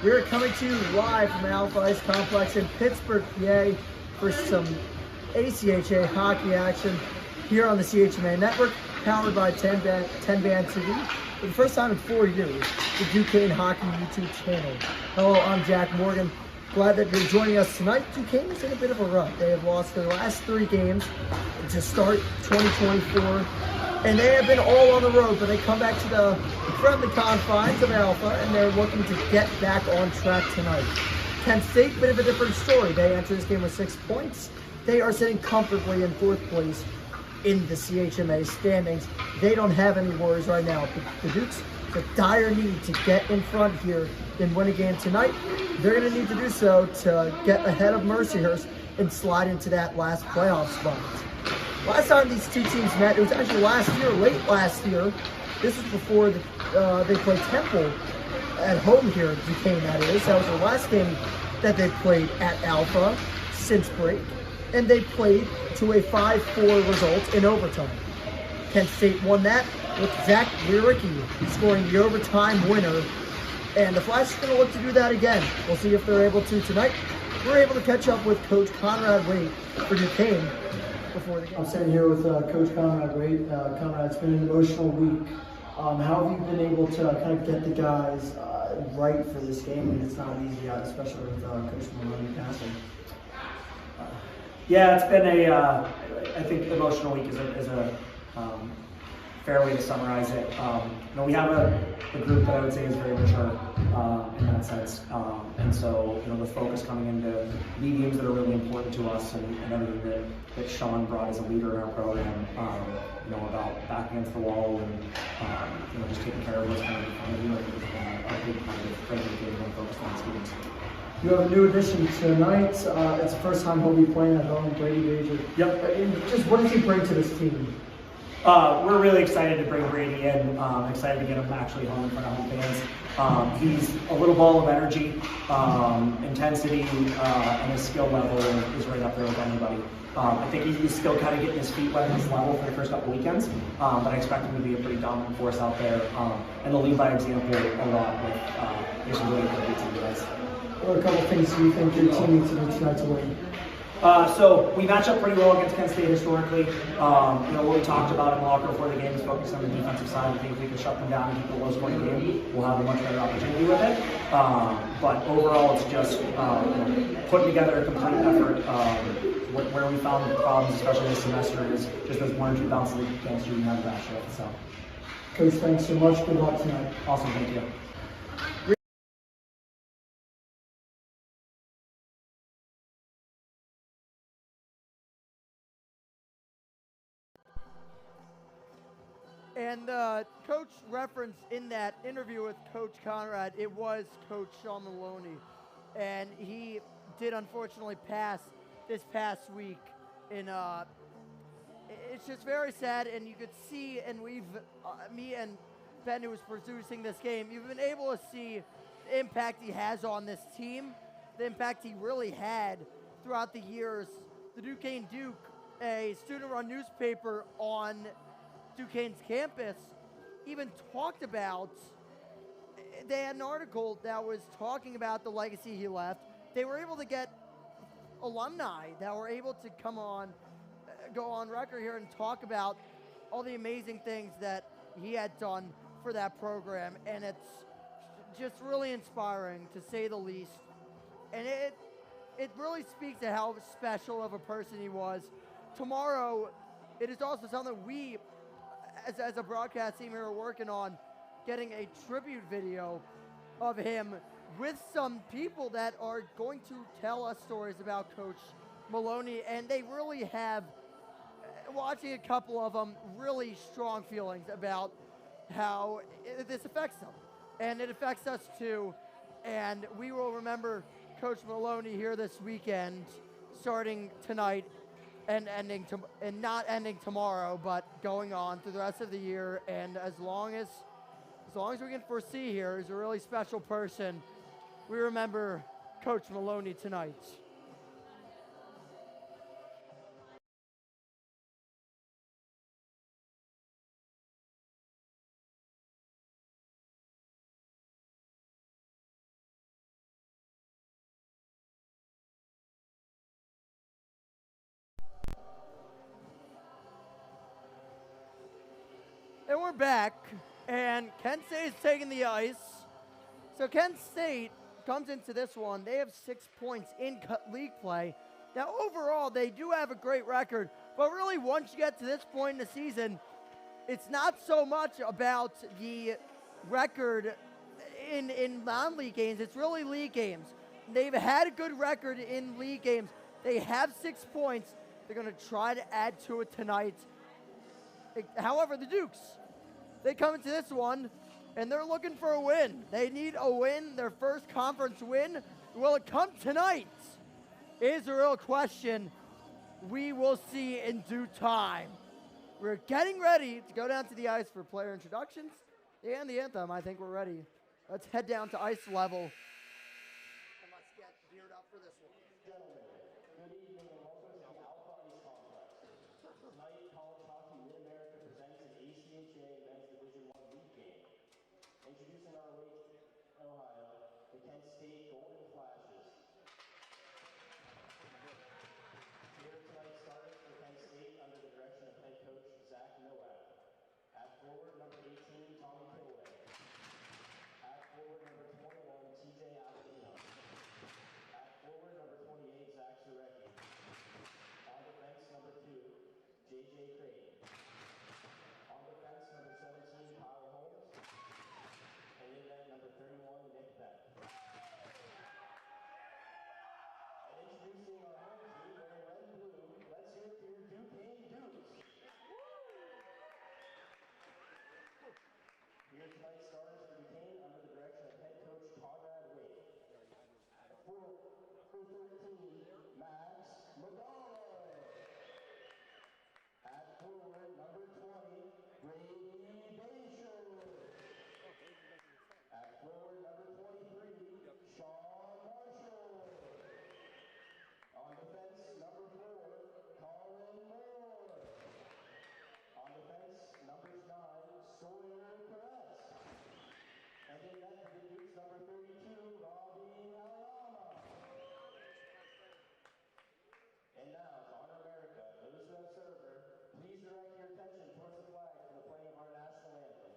We're coming to you live from Alpha Ice Complex in Pittsburgh, PA for some ACHA hockey action here on the CHMA network, powered by 10 Band TV. For the first time in 4 years, the Duquesne Hockey YouTube channel. Hello, I'm Jack Morgan. Glad that you're joining us tonight. Duquesne is in a bit of a rut. They have lost their last 3 games to start 2024, and they have been all on the road, but they come back to the friendly confines of Alpha, and they're looking to get back on track tonight. Kent State, bit of a different story. They enter this game with 6 points. They are sitting comfortably in 4th place in the CHMA standings. They don't have any worries right now. The Dukes, the dire need to get in front here and win a game tonight. They're going to need to do so to get ahead of Mercyhurst and slide into that last playoff spot. Last time these two teams met, it was actually last year, late last year. This was before they played Temple at home here at Duquesne, that is. That was the last game that they played at Alpha since break. And they played to a 5-4 result in overtime. Kent State won that with Zach Liericki scoring the overtime winner. And the Flash is going to look to do that again. We'll see if they're able to tonight. We're able to catch up with Coach Conrad Waite for Duquesne before the game. I'm sitting here with Coach Conrad Waite. Conrad, it's been an emotional week. How have you been able to kind of get the guys right for this game? And it's not easy, especially with Coach Maloney passing. Yeah, it's been I think emotional week is a fair way to summarize it. We have a group that I would say is very mature in that sense. And so, the focus coming into mediums that are really important to us and everything that Sean brought as a leader in our program, about back against the wall and, just taking care of what's kind of a big part of getting them focused on students. You have a new addition tonight. It's the first time he'll be playing at home, Brady Bajer. Yep. Just what does he bring to this team? We're really excited to bring Brady in. Excited to get him actually home in front of home fans. He's a little ball of energy, intensity, and his skill level is right up there with anybody. I think he's still kind of getting his feet wet at this level for the first couple weekends, but I expect him to be a pretty dominant force out there and to lead by example a lot with some really good team guys. What are a couple of things you think your team needs to do tonight to win? So we match up pretty well against Kent State historically. What we talked about in the locker before the game is focus on the defensive side. I think if we can shut them down and keep the low scoring game, we'll have a much better opportunity with it. But overall, it's just putting together a complete effort. Where we found the problems, especially this semester, is just those 1 or 2 bounces against you and have that shift. So, Coach, thanks so much. Good luck tonight. Awesome, thank you. And Coach referenced in that interview with Coach Conrad, it was Coach Sean Maloney. And he did unfortunately pass this past week. And it's just very sad. And you could see, and me and Ben, who was producing this game, you've been able to see the impact he has on this team, the impact he really had throughout the years. The Duquesne Duke, a student-run newspaper on Duquesne's campus, even talked about, they had an article that was talking about the legacy he left. They were able to get alumni that were able to go on record here and talk about all the amazing things that he had done for that program. And it's just really inspiring, to say the least. And it really speaks to how special of a person he was. Tomorrow, it is also something we, as a broadcast team, are working on, getting a tribute video of him with some people that are going to tell us stories about Coach Maloney. And they really have, watching a couple of them, really strong feelings about how this affects them. And it affects us too. And we will remember Coach Maloney here this weekend, starting tonight and not ending tomorrow, but going on through the rest of the year. And as long as we can foresee here, he's a really special person. We remember Coach Maloney tonight. we're back, and Kent State is taking the ice. So Kent State comes into this one. They have 6 points in league play. Now, overall, they do have a great record, but really, once you get to this point in the season, it's not so much about the record in non-league games. It's really league games. They've had a good record in league games. They have 6 points. They're going to try to add to it tonight. However, the Dukes, they come into this one, and they're looking for a win. They need a win, their first conference win. Will it come tonight? Is a real question. We will see in due time. We're getting ready to go down to the ice for player introductions and the anthem. I think we're ready. Let's head down to ice level. And let's get geared up for this one. Gentlemen, good evening and welcome to the Alpha Ice Complex. Tonight, College Hockey Mid-America presents an ACHA Men's Division I League game. Introducing our way Ohio, the Kent State Golden Flashes. Here tonight's starters for Kent State under the direction of head coach Zach Nowak. At forward, number 18, Tommy Kilway. At forward, number 21, TJ Avelino. At forward, number 28, Zach Surecki. On defense, number 2, JJ Crane. On defense, number 17, Kyle Holmes. And in net, number 31, Nick Beck. And introducing our home team, wearing red and blue, let's hear it for your Duquesne Dukes. Here tonight's starters for Duquesne under the direction of head coach Conrad Wade. For 13, Max Maloney. At forward, number 20, Brady Bayshore. At forward, number 23, Sean Marshall. On defense, number 4, Colin Moore. On defense, numbers 9, Sawyer Perez. And in net for the Dukes, number 32, Robbie Alama. And now, to honor America, those who have served her, please direct your attention towards the flag for the playing of our national anthem.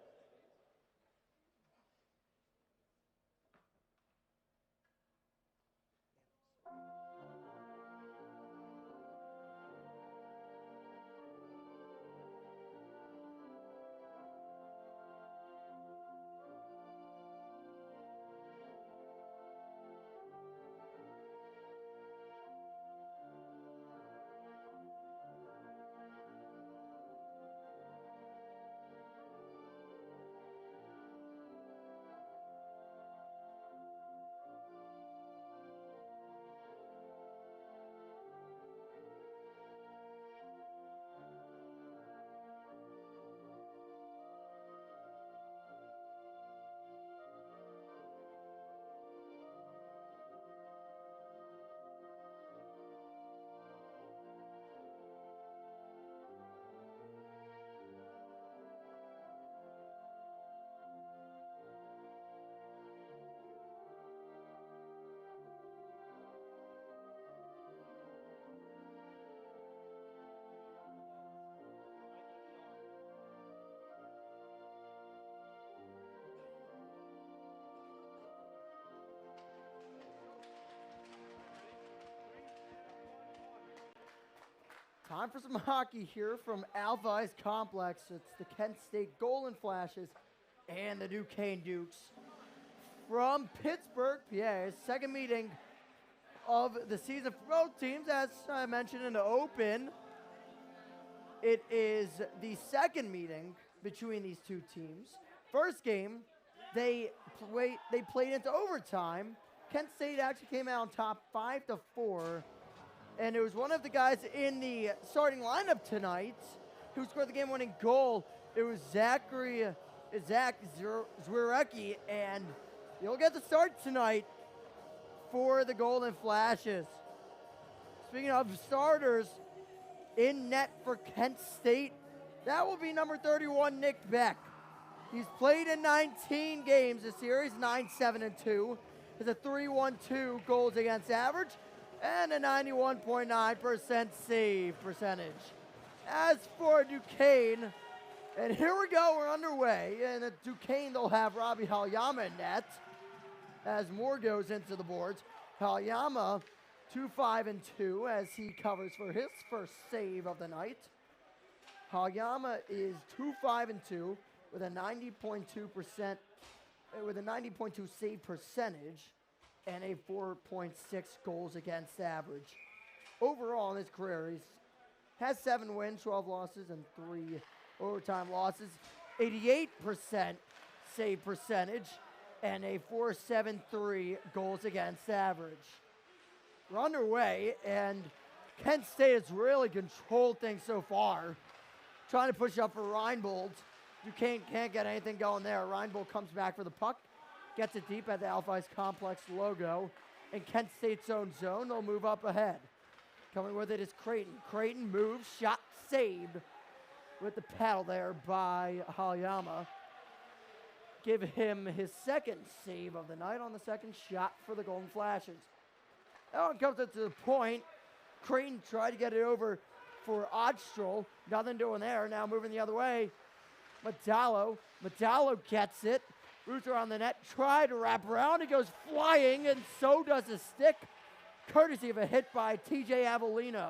Time for some hockey here from Alpha Ice Complex. It's the Kent State Golden Flashes and the Duquesne Dukes from Pittsburgh, PA. Second meeting of the season for both teams. As I mentioned in the open, it is the second meeting between these two teams. First game, they played into overtime. Kent State actually came out on top 5-4. And it was one of the guys in the starting lineup tonight who scored the game-winning goal. It was Zach Zwirecki, and he'll get the start tonight for the Golden Flashes. Speaking of starters, in net for Kent State, that will be number 31, Nick Beck. He's played in 19 games this series, 9-7-2. Has a 3.12 goals against average and a 91.9% save percentage. As for Duquesne, And here we go, we're underway. And at Duquesne, they'll have Robbie Halyama in net as Moore goes into the boards. Halyama 2-5-2 as he covers for his first save of the night. Halyama is 2-5-2 with a 90.2% with a 90.2 save percentage and a 4.6 goals against average. Overall in his career, he has 7 wins, 12 losses, and 3 overtime losses. 88% save percentage and a 4.73 goals against average. We're underway, and Kent State has really controlled things so far. Trying to push up for Reinbold. Duquesne can't get anything going there. Reinbold comes back for the puck, gets it deep at the Alpha Ice Complex logo. In Kent State's own zone, they'll move up ahead. Coming with it is Creighton. Creighton moves, shot, saved with the paddle there by Halyama. Give him his second save of the night on the second shot for the Golden Flashes. That one comes up to the point. Creighton tried to get it over for Odstrel. Nothing doing there. Now moving the other way. Metallo gets it. Roots around the net. Tried to wrap around. It goes flying, and so does a stick. Courtesy of a hit by TJ Avellino.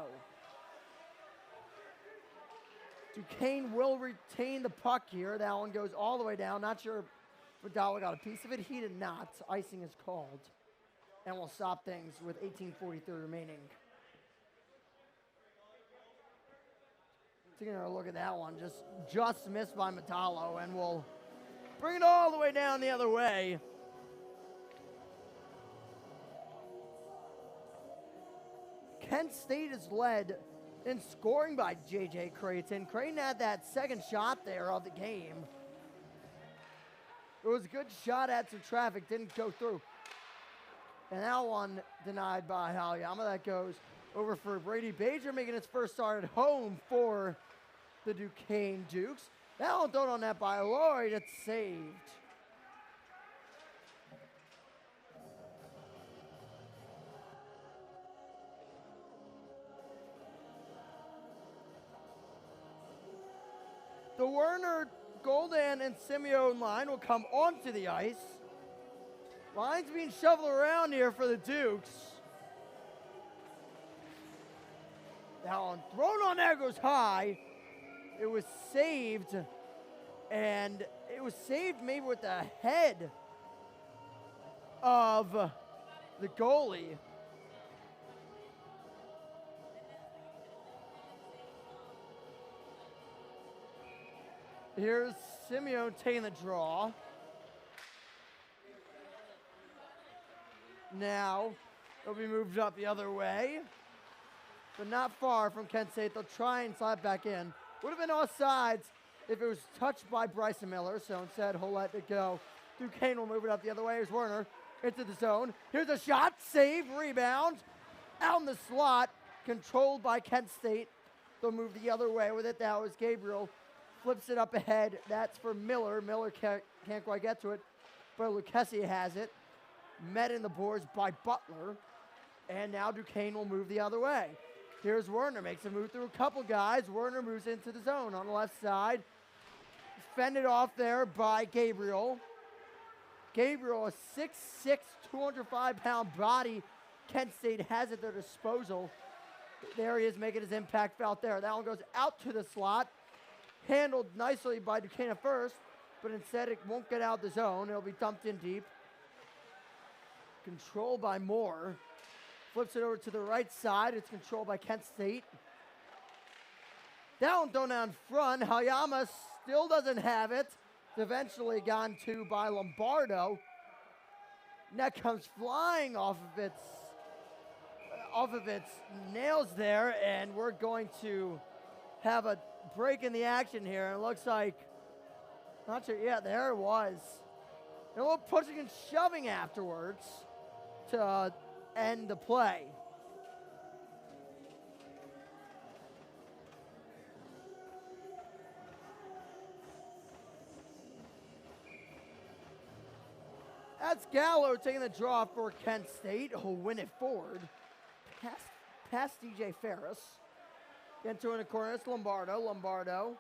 Duquesne will retain the puck here. That one goes all the way down. Not sure if Metallo got a piece of it. He did not. Icing is called. And we'll stop things with 18:43 remaining. Taking a look at that one, just missed by Metallo, and we'll bring it all the way down the other way. Kent State is led in scoring by J.J. Creighton. Creighton had that second shot there of the game. It was a good shot at some traffic, didn't go through. And that one denied by Halyama. That goes over for Brady Bajer, making his first start at home for the Duquesne Dukes. That one thrown on net by Lloyd. It's saved. The Werner, Goldan, and Simeone line will come onto the ice. Line's being shoveled around here for the Dukes. That one thrown on there goes high. It was saved, and it was saved maybe with the head of the goalie. Here's Simeone taking the draw. Now, it'll be moved up the other way, but not far from Kent State. They'll try and slide back in. Would have been offsides if it was touched by Bryson Miller, so instead he'll let it go. Duquesne will move it up the other way. Here's Werner into the zone. Here's a shot, save, rebound. Out in the slot, controlled by Kent State. They'll move the other way with it. That was Gabriel. Flips it up ahead. That's for Miller. Miller can't quite get to it, but Lucchesi has it. Met in the boards by Butler. And now Duquesne will move the other way. Here's Werner, makes a move through a couple guys. Werner moves into the zone on the left side. Fended off there by Gabriel. Gabriel, a 6'6", 205-pound body. Kent State has at their disposal. There he is making his impact out there. That one goes out to the slot. Handled nicely by Duquesne at first, but instead it won't get out the zone. It'll be dumped in deep. Controlled by Moore. Flips it over to the right side. It's controlled by Kent State. That one thrown down front. Halyama still doesn't have it. It's eventually gone to by Lombardo. Net comes flying off of its nails there, and we're going to have a break in the action here. It looks like, not sure, yeah, there it was. And a little pushing and shoving afterwards to end the play. That's Gallo taking the draw for Kent State. He'll win it forward. Past DJ Ferris. Into in the corner, it's Lombardo. Lombardo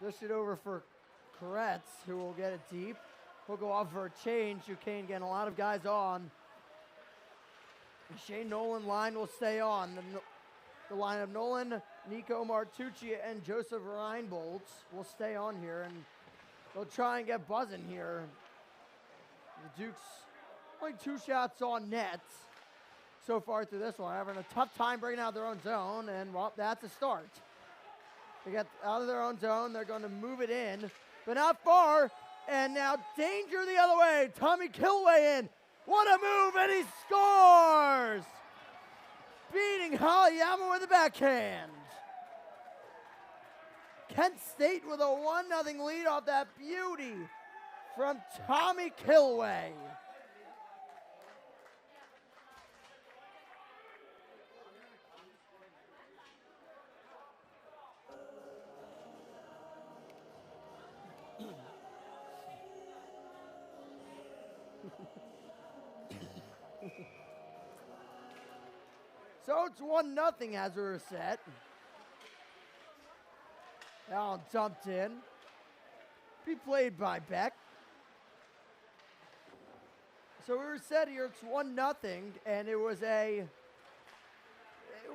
Dish it over for Koretz, who will get it deep. He'll go off for a change. Duquesne getting a lot of guys on. The Shane Nolan line will stay on. The line of Nolan, Nico Martucci, and Joseph Reinbold will stay on here, and they'll try and get buzzing here. The Dukes only 2 shots on net so far through this one, having a tough time breaking out their own zone, and well, that's a start. They get out of their own zone, they're going to move it in, but not far, and now danger the other way. Tommy Kilway in. What a move, and he scores! Beating Halayama with a backhand. Kent State with a 1-0 lead off that beauty from Tommy Kilway. So it's 1-0 as we were set. Allen dumped in. Be played by Beck. So we were set here, it's 1-0, and it was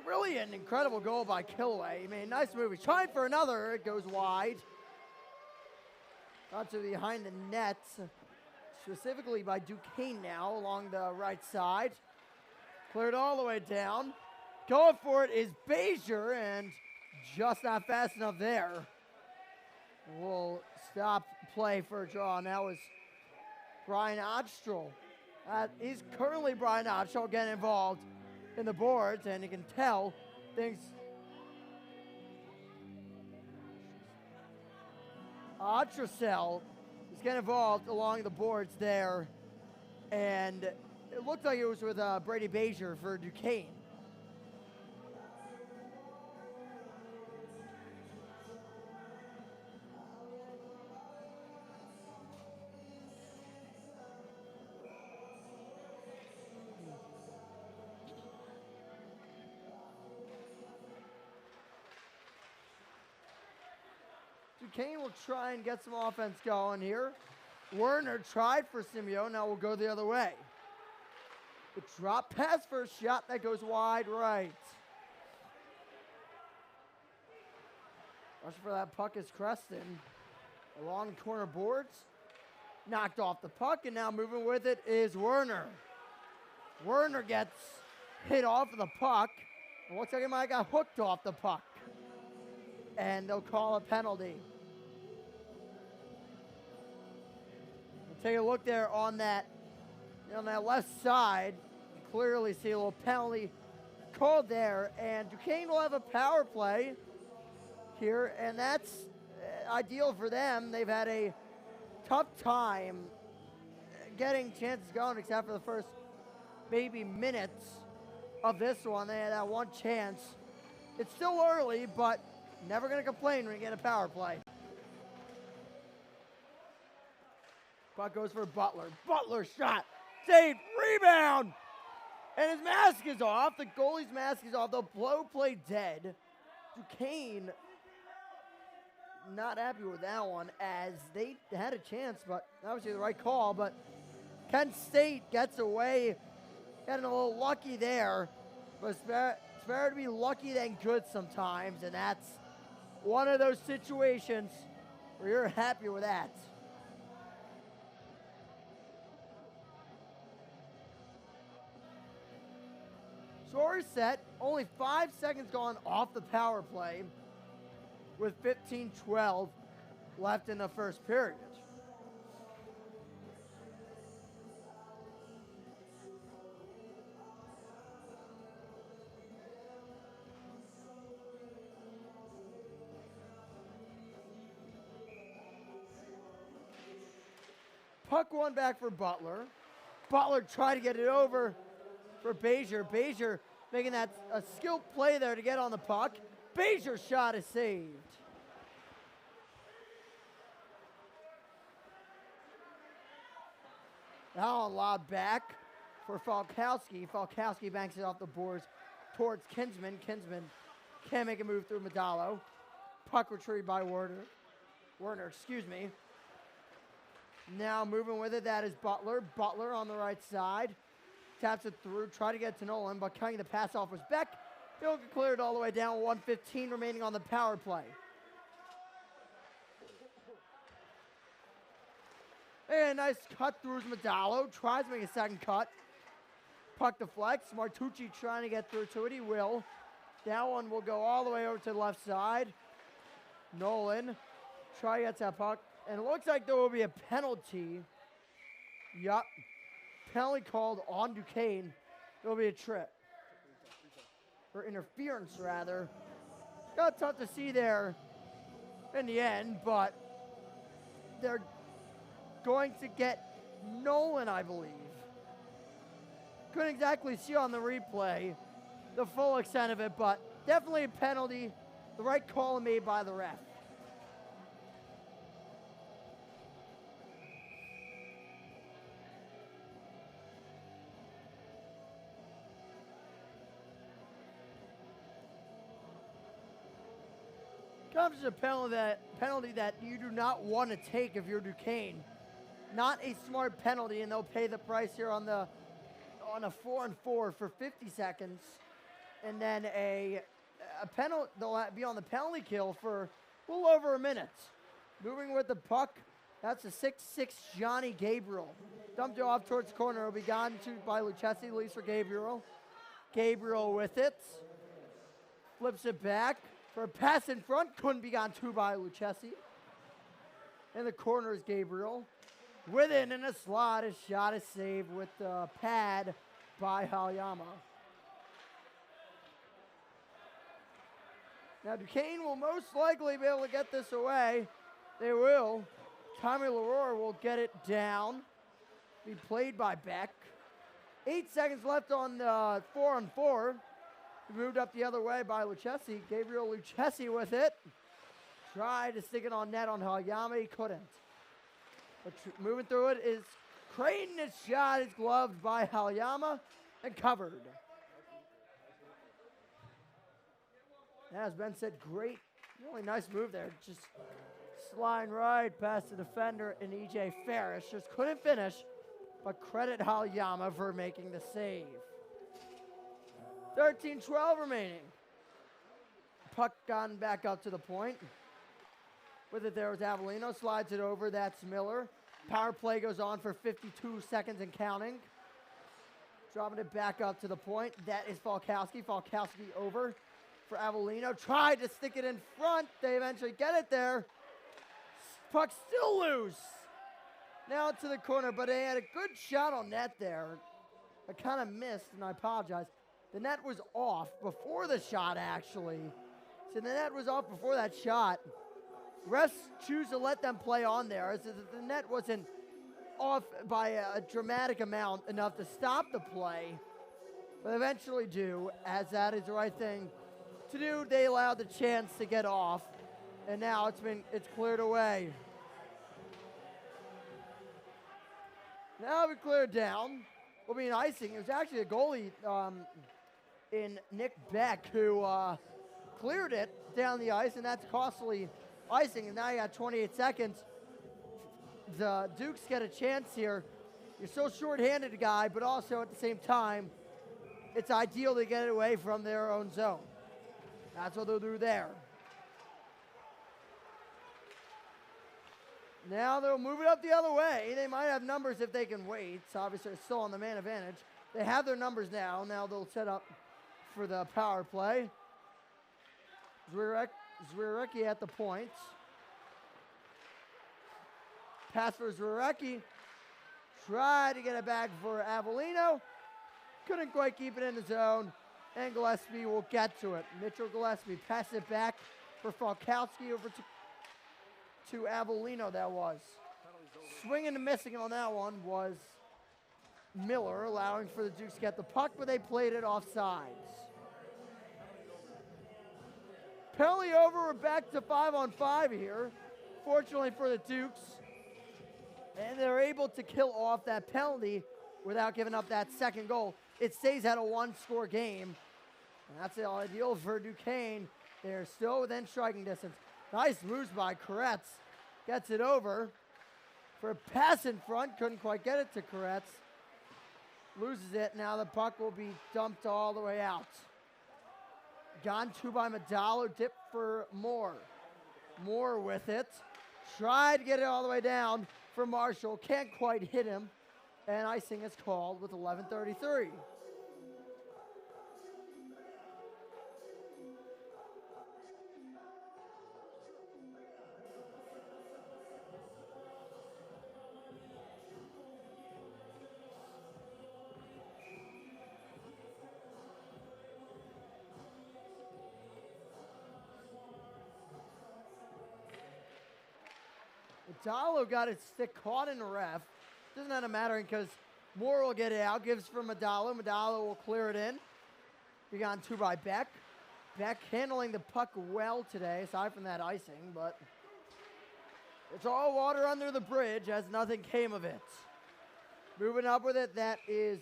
really an incredible goal by Kilway. I mean, nice move. He's trying for another, it goes wide. Got to behind the net, specifically by Duquesne now along the right side. Cleared all the way down. Going for it is Bezier, and just not fast enough there. We'll stop play for a draw, and that was Brian Odstrel. He's currently Brian Odstrel getting involved in the boards, and you can tell things. Odstrel is getting involved along the boards there, and it looked like it was with Brady Bezier for Duquesne. Duquesne will try and get some offense going here. Werner tried for Simeo, now we'll go the other way. The drop pass for a shot that goes wide right. Rushing for that puck is Creston. Along the corner boards. Knocked off the puck, and now moving with it is Werner. Werner gets hit off of the puck. It looks like he might have got hooked off the puck. And they'll call a penalty. Take a look there on that left side. You clearly see a little penalty called there, and Duquesne will have a power play here, and that's ideal for them. They've had a tough time getting chances going, except for the first maybe minutes of this one. They had that one chance. It's still early, but never going to complain when you get a power play. Puck goes for Butler. Butler shot. Saved. Rebound. And his mask is off. The goalie's mask is off. The blow play dead. Duquesne not happy with that one, as they had a chance, but obviously the right call. But Kent State gets away. Getting a little lucky there. But it's better to be lucky than good sometimes. And that's one of those situations where you're happy with that. So we're set, only 5 seconds gone off the power play with 15-12 left in the first period. Puck one back for Butler. Butler tried to get it over for Bezier. Bezier making that a skilled play there to get on the puck. Bezier's shot is saved. Now on lob back for Falkowski. Falkowski banks it off the boards towards Kinsman. Kinsman can't make a move through Medallo. Puck retrieved by Werner. Werner, excuse me. Now moving with it, that is Butler. Butler on the right side. Taps it through, try to get to Nolan, but cutting the pass off was Beck. He'll get cleared all the way down, 1:15 remaining on the power play. And nice cut through Medallo, tries to make a second cut. Puck deflects, Martucci trying to get through to it, he will. That one will go all the way over to the left side. Nolan, try to get that puck, and it looks like there will be a penalty. Yup, penalty called on Duquesne. There will be a trip. Or interference, rather. Got tough to see there in the end, but they're going to get Nolan, I believe. Couldn't exactly see on the replay the full extent of it, but definitely a penalty. The right call made by the ref. Comes to a penalty that you do not want to take if you're Duquesne. Not a smart penalty, and they'll pay the price here on a 4-on-4 for 50 seconds. And then a penalty, they'll be on the penalty kill for a little over a minute. Moving with the puck, that's a 6'6" Johnny Gabriel. Dumped it off towards the corner. It'll be gone to by Lucchesi, leaves for Gabriel. Gabriel with it. Flips it back for a pass in front. Couldn't be gone to by Lucchesi. In the corner is Gabriel. Within in a slot, his shot is saved with the pad by Halyama. Now Duquesne will most likely be able to get this away. They will. Tommy Leroy will get it down. Be played by Beck. 8 seconds left on the 4-on-4. Moved up the other way by Lucchesi. Gabriel Lucchesi with it. Tried to stick it on net on Halyama. He couldn't. But moving through it is Creighton. His shot is gloved by Halyama and covered. As Ben said, great, really nice move there. Just sliding right past the defender and E.J. Ferris. Just couldn't finish, but credit Halyama for making the save. 13-12 remaining. Puck gone back up to the point. With it there is Avellino, slides it over, that's Miller. Power play goes on for 52 seconds and counting. Dropping it back up to the point, that is Falkowski. Falkowski over for Avellino, tried to stick it in front. They eventually get it there. Puck still loose. Now to the corner, but they had a good shot on net there. I kind of missed, and I apologize. The net was off before the shot, actually. So the net was off before that shot. Refs choose to let them play on there, as the net wasn't off by a dramatic amount enough to stop the play. But eventually do, as that is the right thing to do. They allowed the chance to get off, and now it's cleared away. Now we cleared down. Will be an icing. It was actually a goalie in Nick Beck who cleared it down the ice, and that's costly icing. And now you got 28 seconds. The Dukes get a chance here. You're so short-handed, guy, but also at the same time, it's ideal to get it away from their own zone. That's what they'll do there. Now they'll move it up the other way. They might have numbers if they can wait. So obviously, it's still on the man advantage. They have their numbers now. Now they'll set up for the power play. Zwirecki at the point. Pass for Zwirecki. Tried to get it back for Avellino. Couldn't quite keep it in the zone. And Gillespie will get to it. Mitchell Gillespie passes it back for Falkowski over to Avellino, that was. Swinging and missing on that one was Miller, allowing for the Dukes to get the puck, but they played it offsides. Penalty over, we're back to 5-on-5 here. Fortunately for the Dukes. And they're able to kill off that penalty without giving up that second goal. It stays at a one-score game. And that's ideal for Duquesne. They're still within striking distance. Nice moves by Koretz. gets it over for a pass in front. Couldn't quite get it to Koretz. Loses it. Now the puck will be dumped all the way out. Gone to by Medallo. Dip for Moore. Moore with it. Tried to get it all the way down for Marshall. Can't quite hit him. And icing is called with 11:33. Medallo got his stick caught in the ref. Doesn't end up mattering because Moore will get it out. Gives for Medallo. Medallo will clear it in. Be gone to by Beck. Beck handling the puck well today, aside from that icing, but it's all water under the bridge as nothing came of it. Moving up with it, that is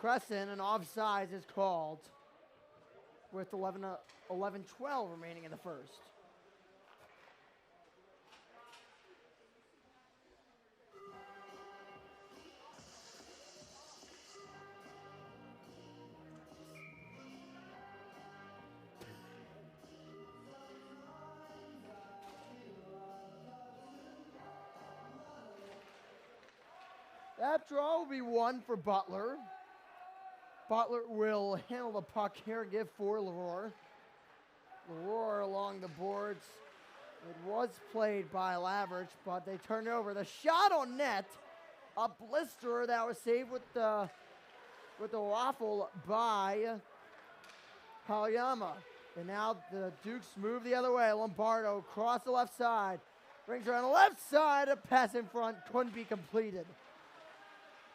Crescent, and offsides is called with 11-12 remaining in the first. That draw will be one for Butler. Butler will handle the puck here, give for Leroy. Leroy along the boards. It was played by Lavrich, but they turned over. The shot on net, a blister that was saved with the waffle by Halyama. And now the Dukes move the other way. Lombardo across the left side. Brings around the left side. A pass in front couldn't be completed.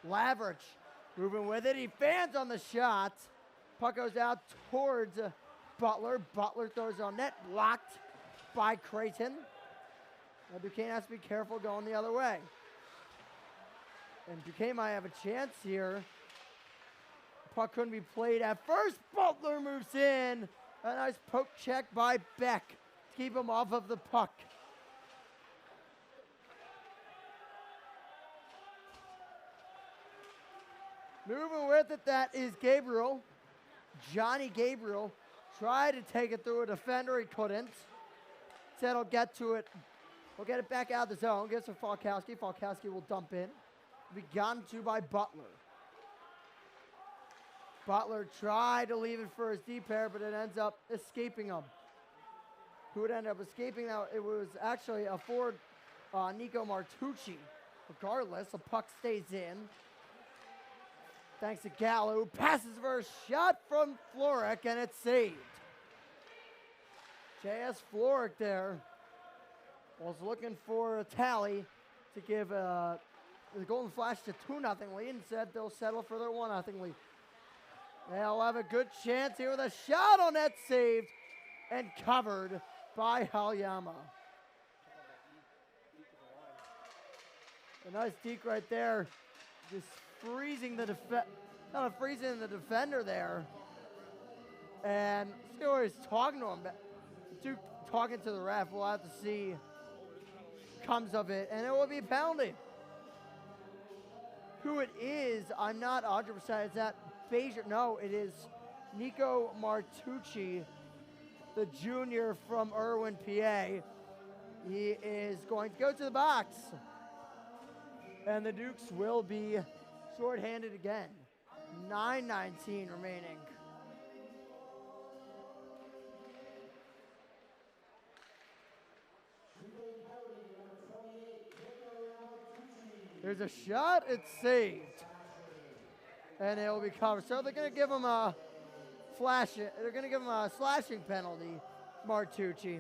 Lavrich moving with it. He fans on the shot. Puck goes out towards Butler. Butler throws on net. Blocked by Creighton. Now Duquesne has to be careful going the other way. And Duquesne might have a chance here. Puck couldn't be played at first. Butler moves in. A nice poke check by Beck to keep him off of the puck. Moving with it, that is Gabriel. Johnny Gabriel tried to take it through a defender. He couldn't. Said he'll get to it. He'll get it back out of the zone. Gives to Falkowski. Falkowski will dump in. Be gone to by Butler. Butler tried to leave it for his deep pair, but it ends up escaping him. Who would end up escaping? Now, it was actually a forward, Nico Martucci. Regardless, the puck stays in. Thanks to Gallo, who passes for a shot from Florek, and it's saved. J.S. Florek there was looking for a tally to give the Golden Flash to 2-0 lead, and said they'll settle for their 1-0 lead. They'll have a good chance here with a shot on net, saved and covered by Halyama. A nice deke right there, just freezing the defender there. And Stewart is talking to him. Duke talking to the ref. We'll have to see comes of it. And it will be a penalty. Who it is, I'm not 100%. Is that Bezier? No, it is Nico Martucci, the junior from Irwin, PA. He is going to go to the box. And the Dukes will be shorthanded again. 9:19 remaining. There's a shot, it's saved. And it will be covered. So they're going to give him a slashing penalty, Martucci.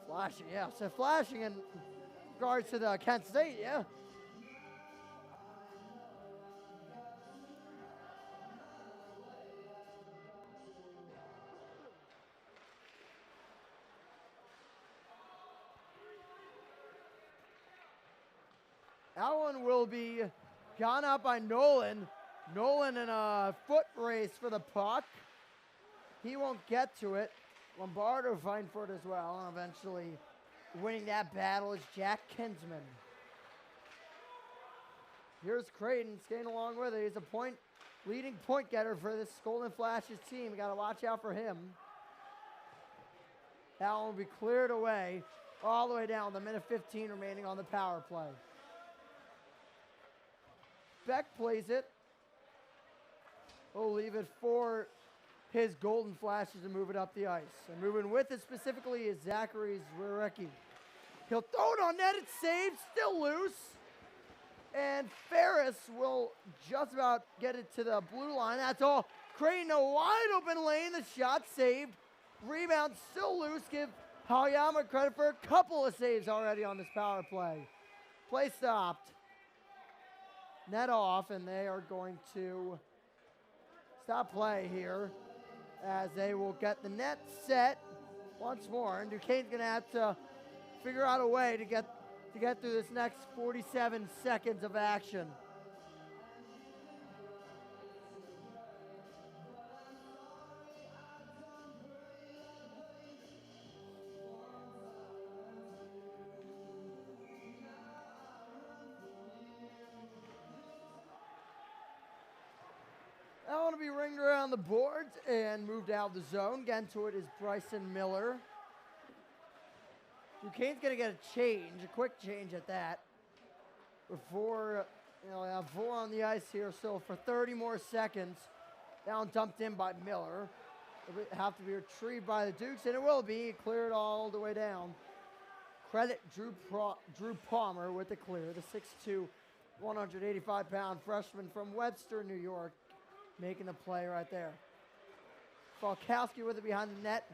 Flashing, yeah. So flashing in regards to the Kent State, yeah. That one will be gone out by Nolan. Nolan in a foot race for the puck. He won't get to it. Lombardo fighting for it as well, and eventually winning that battle is Jack Kinsman. Here's Creighton skating along with it. He's a leading point getter for this Golden Flashes team. You got to watch out for him. That one will be cleared away all the way down. The minute 15 remaining on the power play. Beck plays it. We'll leave it for his Golden Flashes to move it up the ice. And moving with it specifically is Zachary Zwirecki. He'll throw it on net. It's saved. Still loose. And Ferris will just about get it to the blue line. That's all. Creighton, a wide open lane. The shot saved. Rebound still loose. Give Halyama credit for a couple of saves already on this power play. Play stopped. Net off, and they are going to stop play here as they will get the net set once more. And Duquesne's going to have to figure out a way to get through this next 47 seconds of action. I want to be ringed around the boards and moved out of the zone. Getting to it is Bryson Miller. Duquesne's going to get a quick change at that. Before, have 4 on the ice here, so for 30 more seconds. Down dumped in by Miller. It'll have to be retrieved by the Dukes, and it will be cleared all the way down. Credit Drew Palmer with the clear, the 6'2", 185-pound freshman from Webster, New York, making the play right there. Falkowski with it behind the net.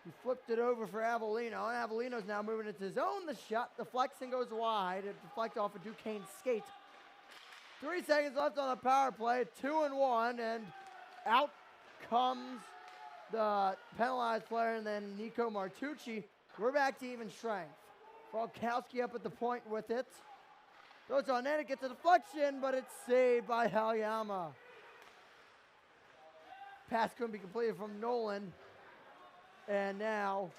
He flipped it over for Avellino, and Avellino's now moving into his own. The shot, the flexing goes wide. It deflects off of Duquesne's skate. 3 seconds left on the power play, 2-1, and out comes the penalized player, and then Nico Martucci. We're back to even strength. Falkowski up at the point with it. Goes on net, it gets a deflection, but it's saved by Halyama. Pass couldn't be completed from Nolan. And now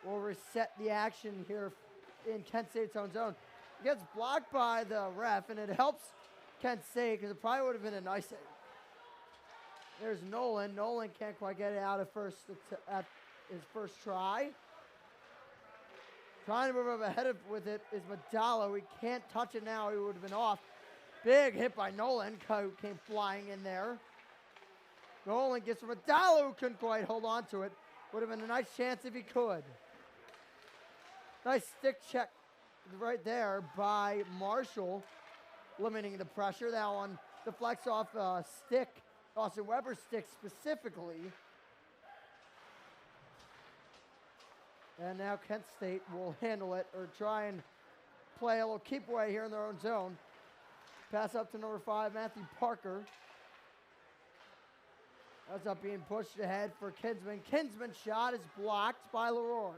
we'll reset the action here in Kent State's own zone. It gets blocked by the ref, and it helps Kent State because it probably would have been a nice save. There's Nolan. Nolan can't quite get it out at his first try. Trying to move up ahead with it is Medallo. He can't touch it now. He would have been off. Big hit by Nolan, who came flying in there. Nolan gets from Medallo, who couldn't quite hold on to it. Would have been a nice chance if he could. Nice stick check right there by Marshall, limiting the pressure. That one deflects off a stick, Austin Weber's stick specifically. And now Kent State will handle it or try and play a little keep away here in their own zone. Pass up to number 5, Matthew Parker. That's up being pushed ahead for Kinsman. Kinsman's shot is blocked by Leroy.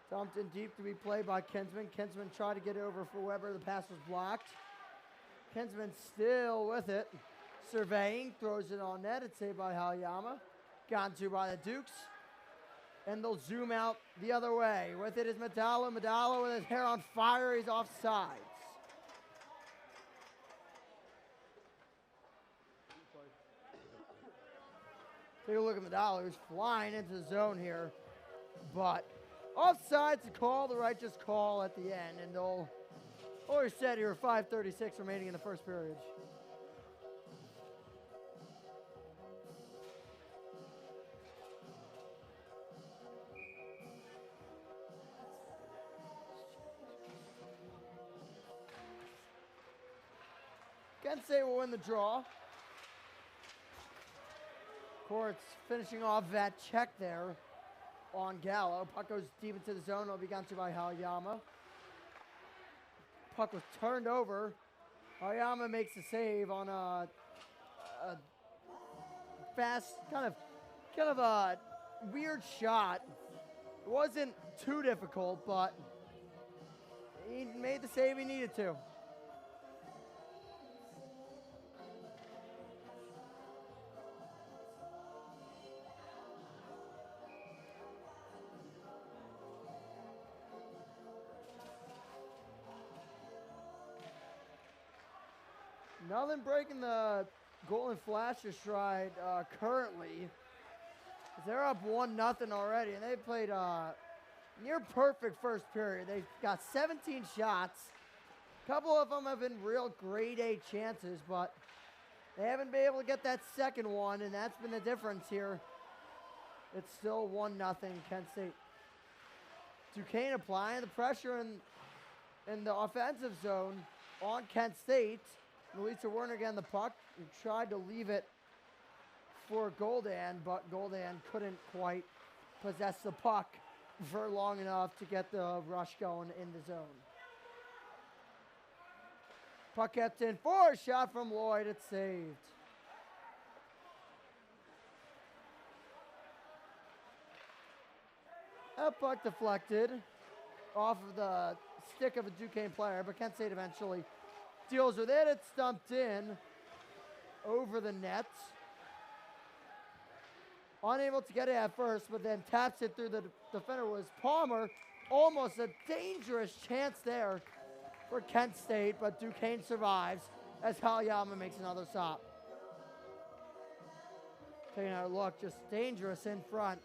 Dumped in deep to be played by Kinsman. Kinsman tried to get it over for Weber. The pass was blocked. Kinsman still with it. Surveying, throws it on net. It's saved by Halyama. Gone to by the Dukes. And they'll zoom out the other way. With it is Medallo. Medallo with his hair on fire. He's offsides. Take a look at Medallo, who's flying into the zone here. But offsides to call, the righteous call at the end. And they'll reset here, 5:36 remaining in the first period. Kent State will win the draw. Court's finishing off that check there on Gallo. Puck goes deep into the zone. It'll be gone to by Halyama. Puck was turned over. Halyama makes the save on a fast, kind of a weird shot. It wasn't too difficult, but he made the save he needed to. Nothing breaking the Golden Flashes stride currently. They're up 1-0 already, and they played near perfect first period. They got 17 shots. A couple of them have been real grade A chances, but they haven't been able to get that second one, and that's been the difference here. It's still 1-0 Kent State. Duquesne applying the pressure in the offensive zone on Kent State. Melissa Werner getting the puck and tried to leave it for Goldan, but Goldan couldn't quite possess the puck for long enough to get the rush going in the zone. Puck kept in for a shot from Lloyd. It's saved. A puck deflected off of the stick of a Duquesne player, but Kent State eventually deals with it. It's dumped in over the net. Unable to get it at first, but then taps it through the defender was Palmer. Almost a dangerous chance there for Kent State, but Duquesne survives as Halyama makes another stop. Taking a look, just dangerous in front.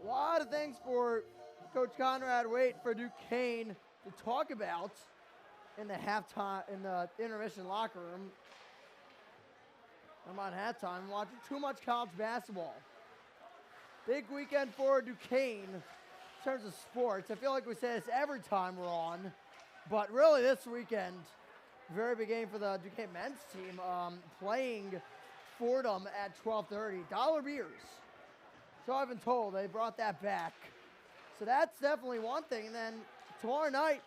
A lot of things for Coach Conrad Waite for Duquesne to talk about in the intermission locker room. I'm on halftime. I'm watching too much college basketball. Big weekend for Duquesne in terms of sports. I feel like we say this every time we're on, but really this weekend, very big game for the Duquesne men's team, playing Fordham at 12:30. Dollar beers. So I've been told they brought that back. So that's definitely one thing. And then tomorrow night,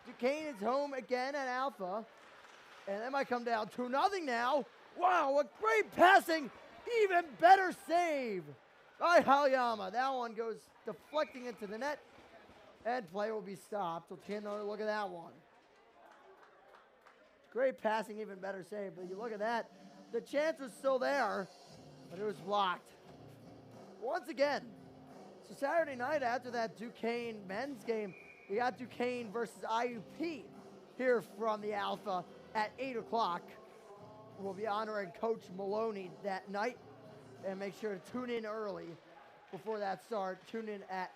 Duquesne is home again at Alpha. And they might come down 2-0 now. Wow, what great passing. Even better save by Halyama. That one goes deflecting into the net. And play will be stopped. We'll take another look at that one. Great passing, even better save. But you look at that. The chance was still there, but it was blocked. Once again, so Saturday night after that Duquesne men's game, we got Duquesne versus IUP here from the Alpha at 8 o'clock. We'll be honoring Coach Maloney that night, and make sure to tune in early before that start. Tune in at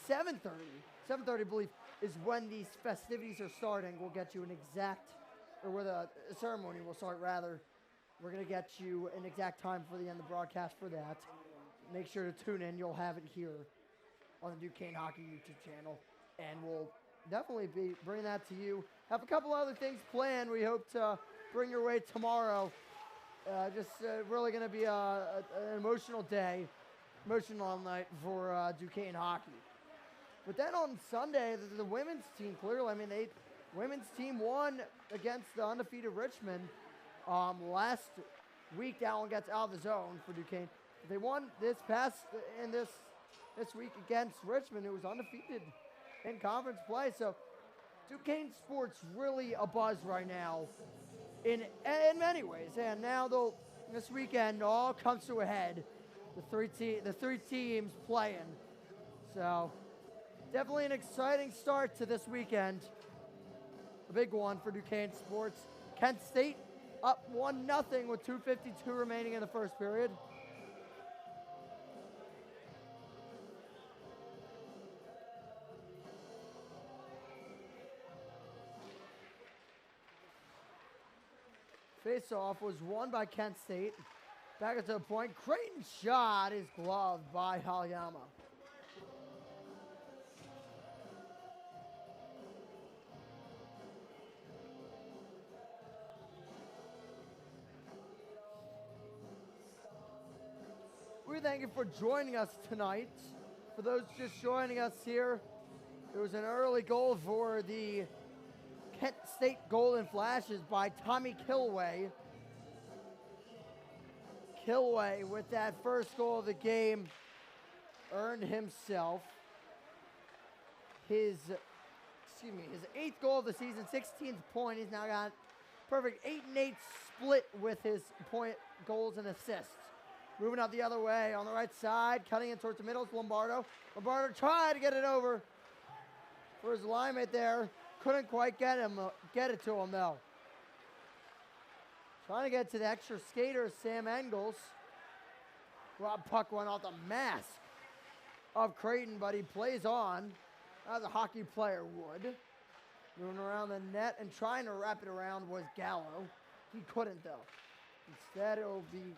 7:30. 7:30, I believe, is when these festivities are starting. We'll get you an exact, or where the ceremony will start, rather. We're going to get you an exact time for the end of the broadcast for that. Make sure to tune in. You'll have it here on the Duquesne Hockey YouTube channel. And we'll definitely be bringing that to you. Have a couple other things planned we hope to bring your way tomorrow. Really going to be an emotional day, emotional night for Duquesne hockey. But then on Sunday, the women's team, clearly, women's team won against the undefeated Richmond last week. That one gets out of the zone for Duquesne. They won this week against Richmond, who was undefeated in conference play. So Duquesne sports really a buzz right now in many ways. And now this weekend all comes to a head. The three teams playing. So definitely an exciting start to this weekend. A big one for Duquesne sports. Kent State up 1-0 with 2:52 remaining in the first period. Face-off was won by Kent State. Back at the point. Creighton's shot is gloved by Halyama. We thank you for joining us tonight. For those just joining us here, there was an early goal for the Kent State Golden Flashes by Tommy Kilway. Kilway, with that first goal of the game, earned himself his 8th goal of the season, 16th point. He's now got perfect 8-8 split with his point, goals, and assists Moving up the other way on the right side, cutting in towards the middle. It's Lombardo. Lombardo tried to get it over for his alignment there. Couldn't quite get it to him though. Trying to get to the extra skater, Sam Engels. Well, puck went off the mask of Creighton, but he plays on as a hockey player would. Moving around the net and trying to wrap it around was Gallo. He couldn't though. Instead, it will be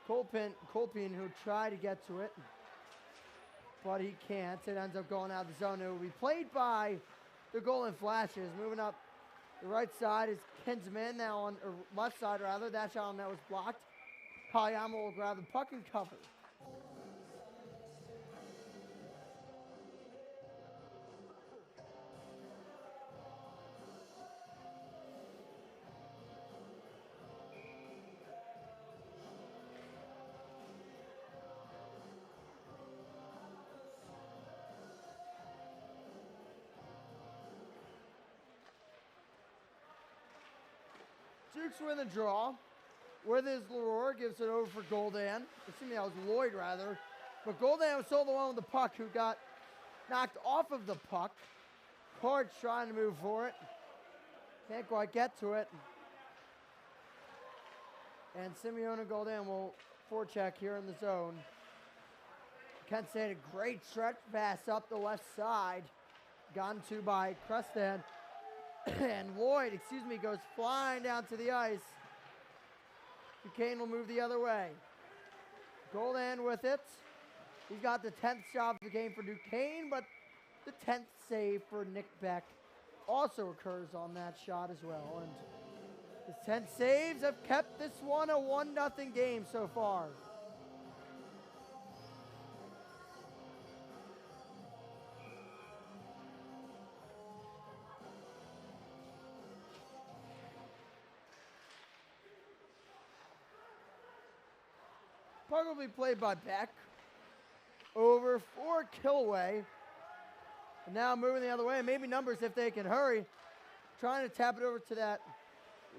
Colpin who tried to get to it, but he can't. It ends up going out of the zone. It will be played by the Golden Flashes. Moving up the right side is Kinsman now on, or left side rather. That shot on that was blocked. Hayama will grab the puck and cover. Dukes win the draw. With his Leroy, gives it over for Goldan. Excuse me, that was Lloyd rather. But Goldan was still the one with the puck who got knocked off of the puck. Card's trying to move for it. Can't quite get to it. And Simeone Goldan will forecheck here in the zone. Kent State a great stretch pass up the left side. Gotten to by Crestan. And Lloyd, goes flying down to the ice. Duquesne will move the other way. Goldan with it. He's got the 10th shot of the game for Duquesne, but the 10th save for Nick Beck also occurs on that shot as well. And his 10 saves have kept this one a 1-0 game so far. Puck will be played by Beck. Over for Kilway. And now moving the other way. Maybe numbers if they can hurry. Trying to tap it over to that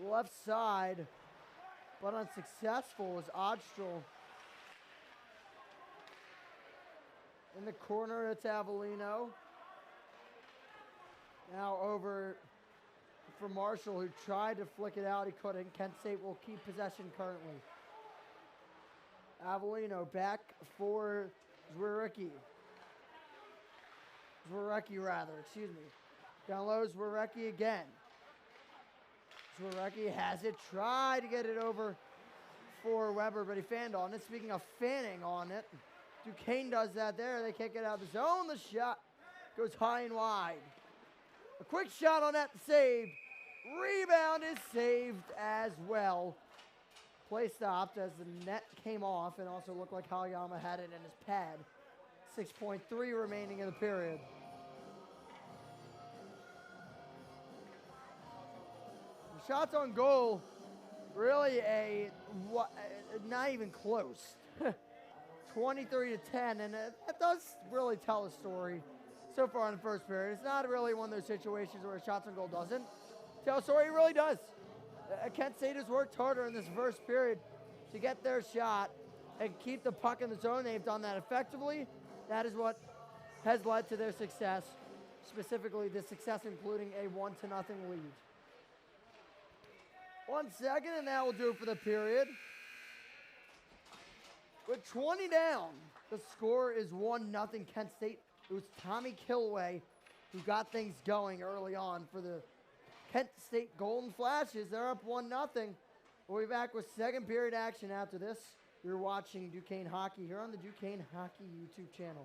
left side. But unsuccessful was Odstrel. In the corner, it's Avellino. Now over for Marshall, who tried to flick it out. He couldn't. Kent State will keep possession currently. Avellino back for Zwirecki. Down low, Zwirecki again. Zwirecki has it. Tried to get it over for Weber, but he fanned on it. Speaking of fanning on it, Duquesne does that there. They can't get out of the zone. The shot goes high and wide. A quick shot on that saved. Rebound is saved as well. Play stopped as the net came off and also looked like Hayama had it in his pad. 6.3 remaining in the period. The shots on goal, really not even close. 23-10, and that does really tell a story so far in the first period. It's not really one of those situations where shots on goal doesn't tell a story. It really does. Kent State has worked harder in this first period to get their shot and keep the puck in the zone. They've done that effectively. That is what has led to their success, specifically the success including a 1-0 lead. 1 second, and that will do it for the period. With 20 down, the score is 1-0 Kent State. It was Tommy Kilway who got things going early on for the Kent State Golden Flashes. They're up 1-0. We'll be back with second period action after this. You're watching Duquesne Hockey here on the Duquesne Hockey YouTube channel.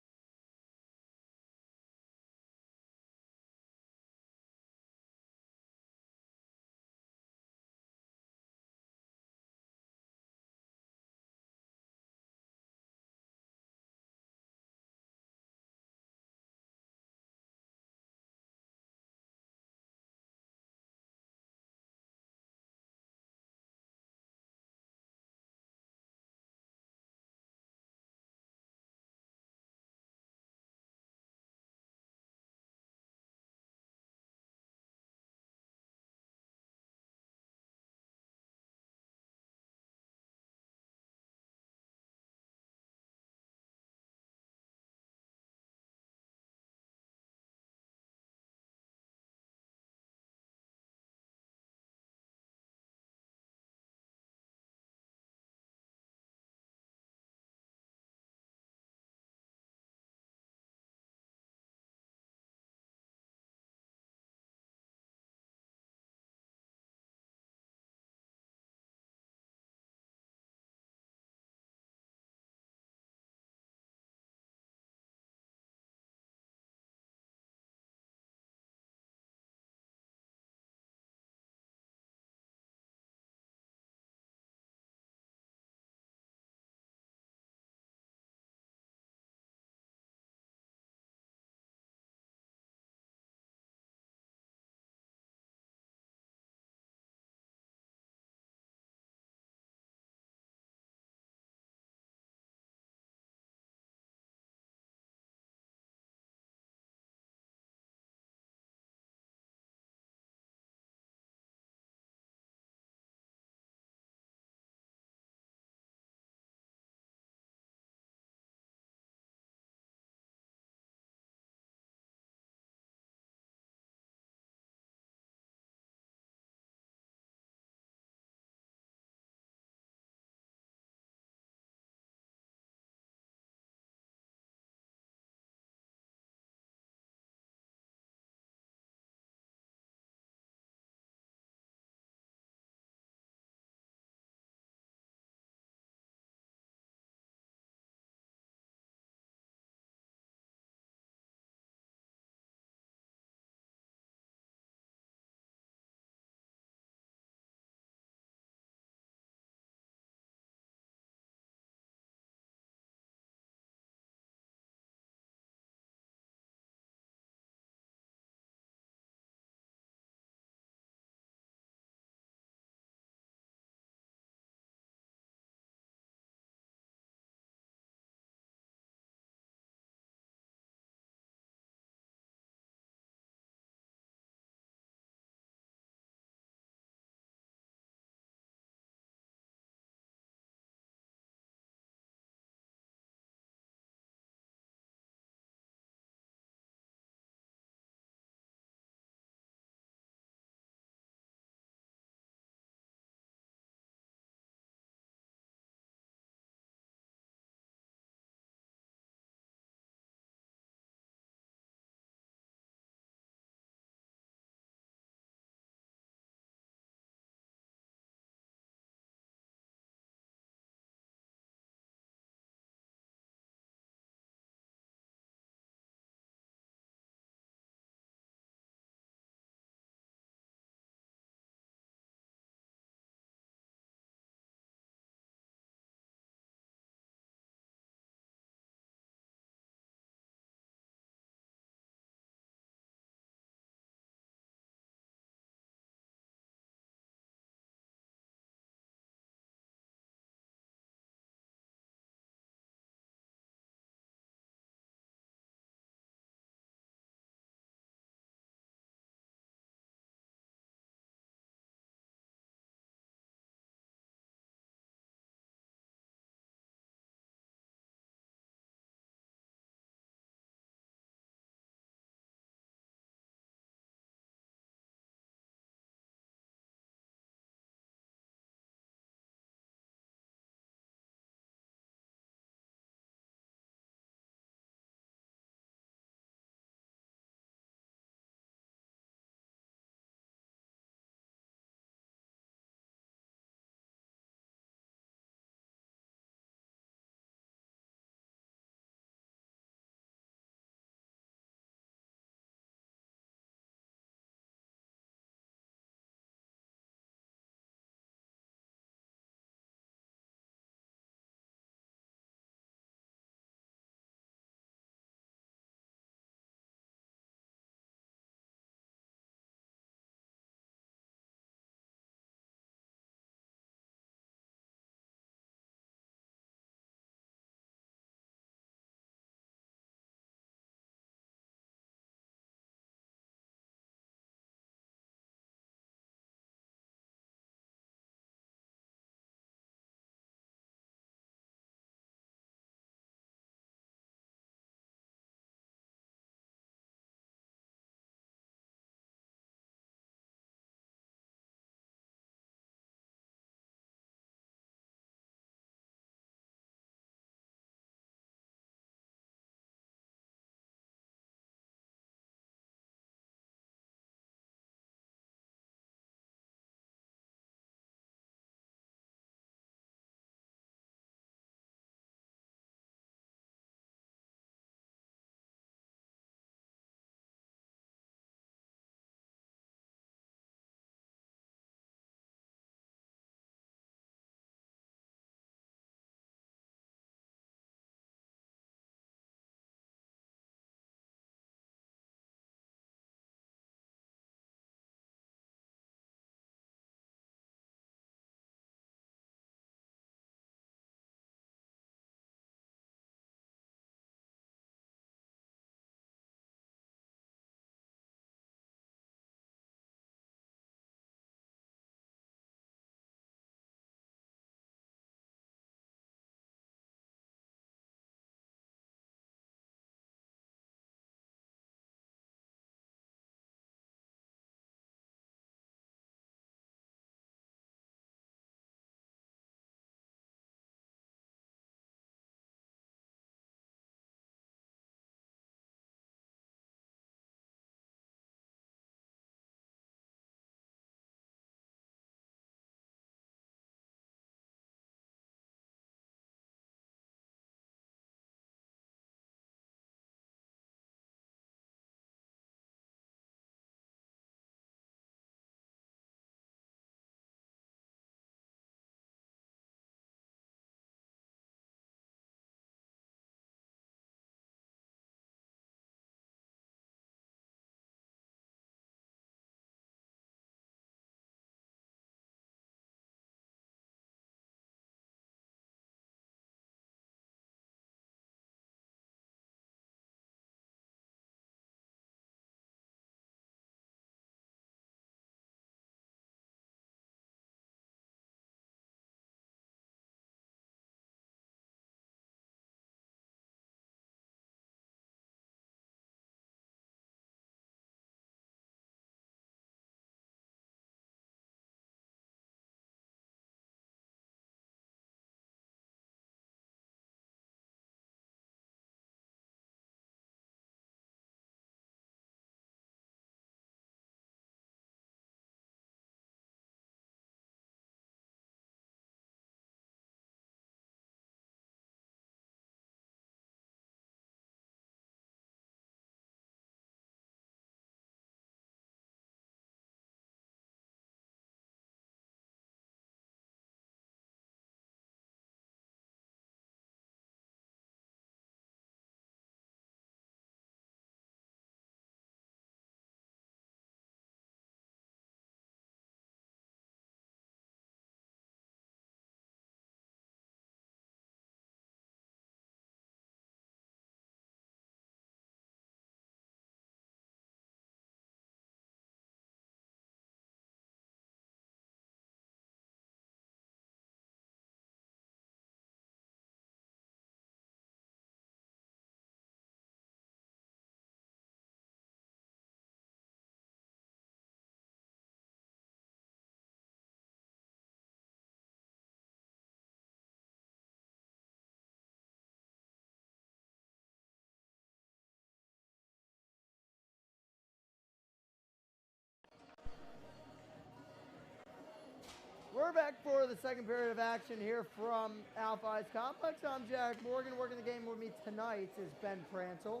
We're back for the second period of action here from Alpha Ice Complex. I'm Jack Morgan. Working the game with me tonight is Ben Pranzel.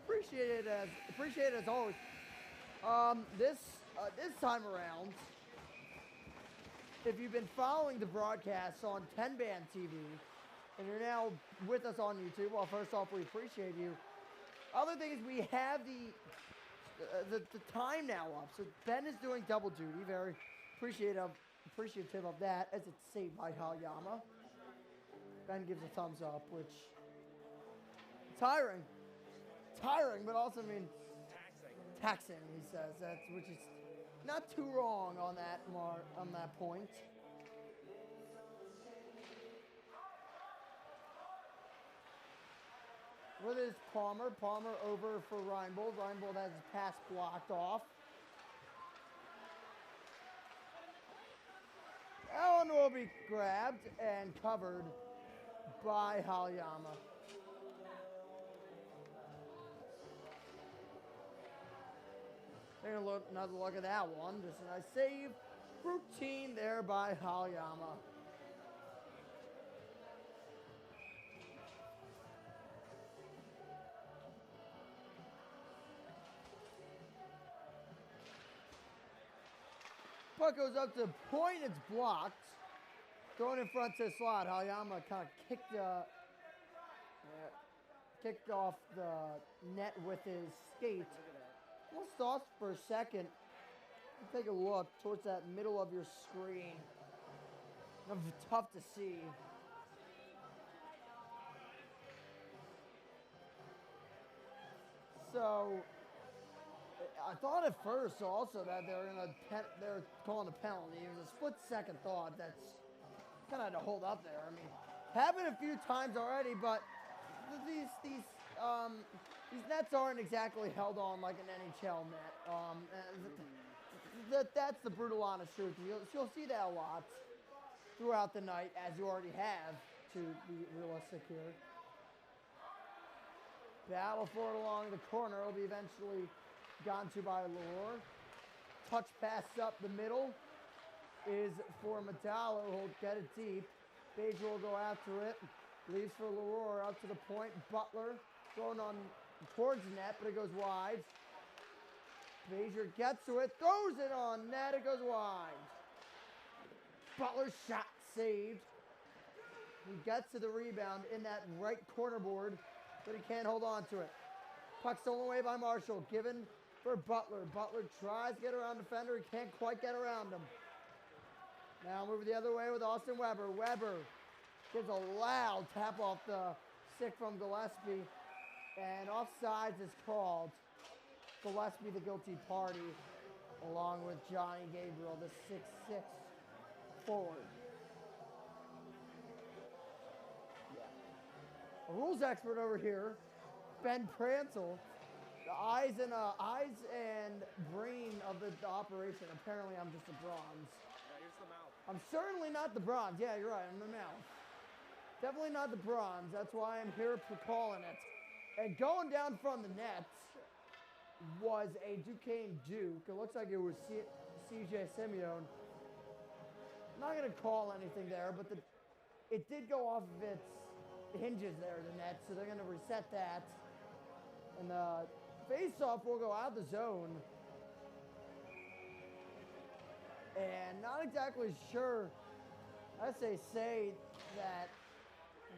Appreciate it as always. This time around, if you've been following the broadcasts on 10-Band TV, and you're now with us on YouTube, well, first off, we appreciate you. Other thing is we have the time now up, so Ben is doing double duty. Very appreciative of that, as it's saved by Halyama. Ben gives a thumbs up, which tiring, but also taxing. He says which is not too wrong on that point. With his Palmer over for Reinbold. Reinbold has his pass blocked off. That one will be grabbed and covered by Halyama. Taking another look at that one. Just a nice save. Routine there by Halyama. Puck goes up to the point, it's blocked. Going in front to the slot, Halyama kind of kicked off the net with his skate. Almost lost for a second. Take a look towards that middle of your screen. Tough to see. So I thought at first also that they're calling a penalty. It was a split-second thought. That's kind of had to hold up there. I mean, happened a few times already, but these nets aren't exactly held on like an NHL net. That's the brutal, honest truth. You'll see that a lot throughout the night, as you already have, to be realistic here. Battle for it along the corner will be eventually gone to by Leroy. Touch pass up the middle is for Metallo. He'll get it deep. Beja will go after it. Leaves for Leroy up to the point. Butler thrown on towards the net, but it goes wide. Beja gets to it, throws it on net, it goes wide. Butler's shot saved. He gets to the rebound in that right corner board, but he can't hold on to it. Puck stolen away by Marshall, given for Butler. Butler tries to get around defender, he can't quite get around him. Now moving the other way with Austin Weber. Weber gives a loud tap off the stick from Gillespie, and offsides is called. Gillespie, the guilty party, along with Johnny Gabriel, the 6'6" forward. A rules expert over here, Ben Pranzel, the eyes and brain of the operation. Apparently, I'm just a bronze. Yeah, here's the mouth. I'm certainly not the bronze. Yeah, you're right. I'm the mouth. Definitely not the bronze. That's why I'm here for calling it. And going down from the net was a Duquesne Duke. It looks like it was CJ Simeone. I'm not going to call anything there, but it did go off of its hinges there, the net, so they're going to reset that. And the face-off will go out the zone. And not exactly sure. I say that I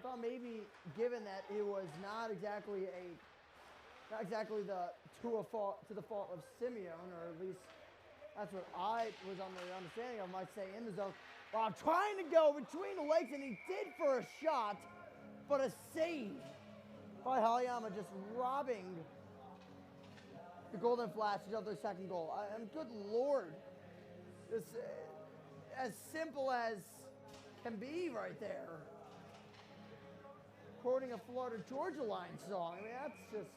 thought maybe, given that it was not exactly to the fault of Simeone, or at least that's what I was on the understanding of, might say, in the zone. While trying to go between the legs, and he did for a shot, but a save by Halyama, just robbing the Golden Flashes of their second goal. Good Lord. This, as simple as can be right there. Quoting a Florida Georgia Line song. I mean, that's just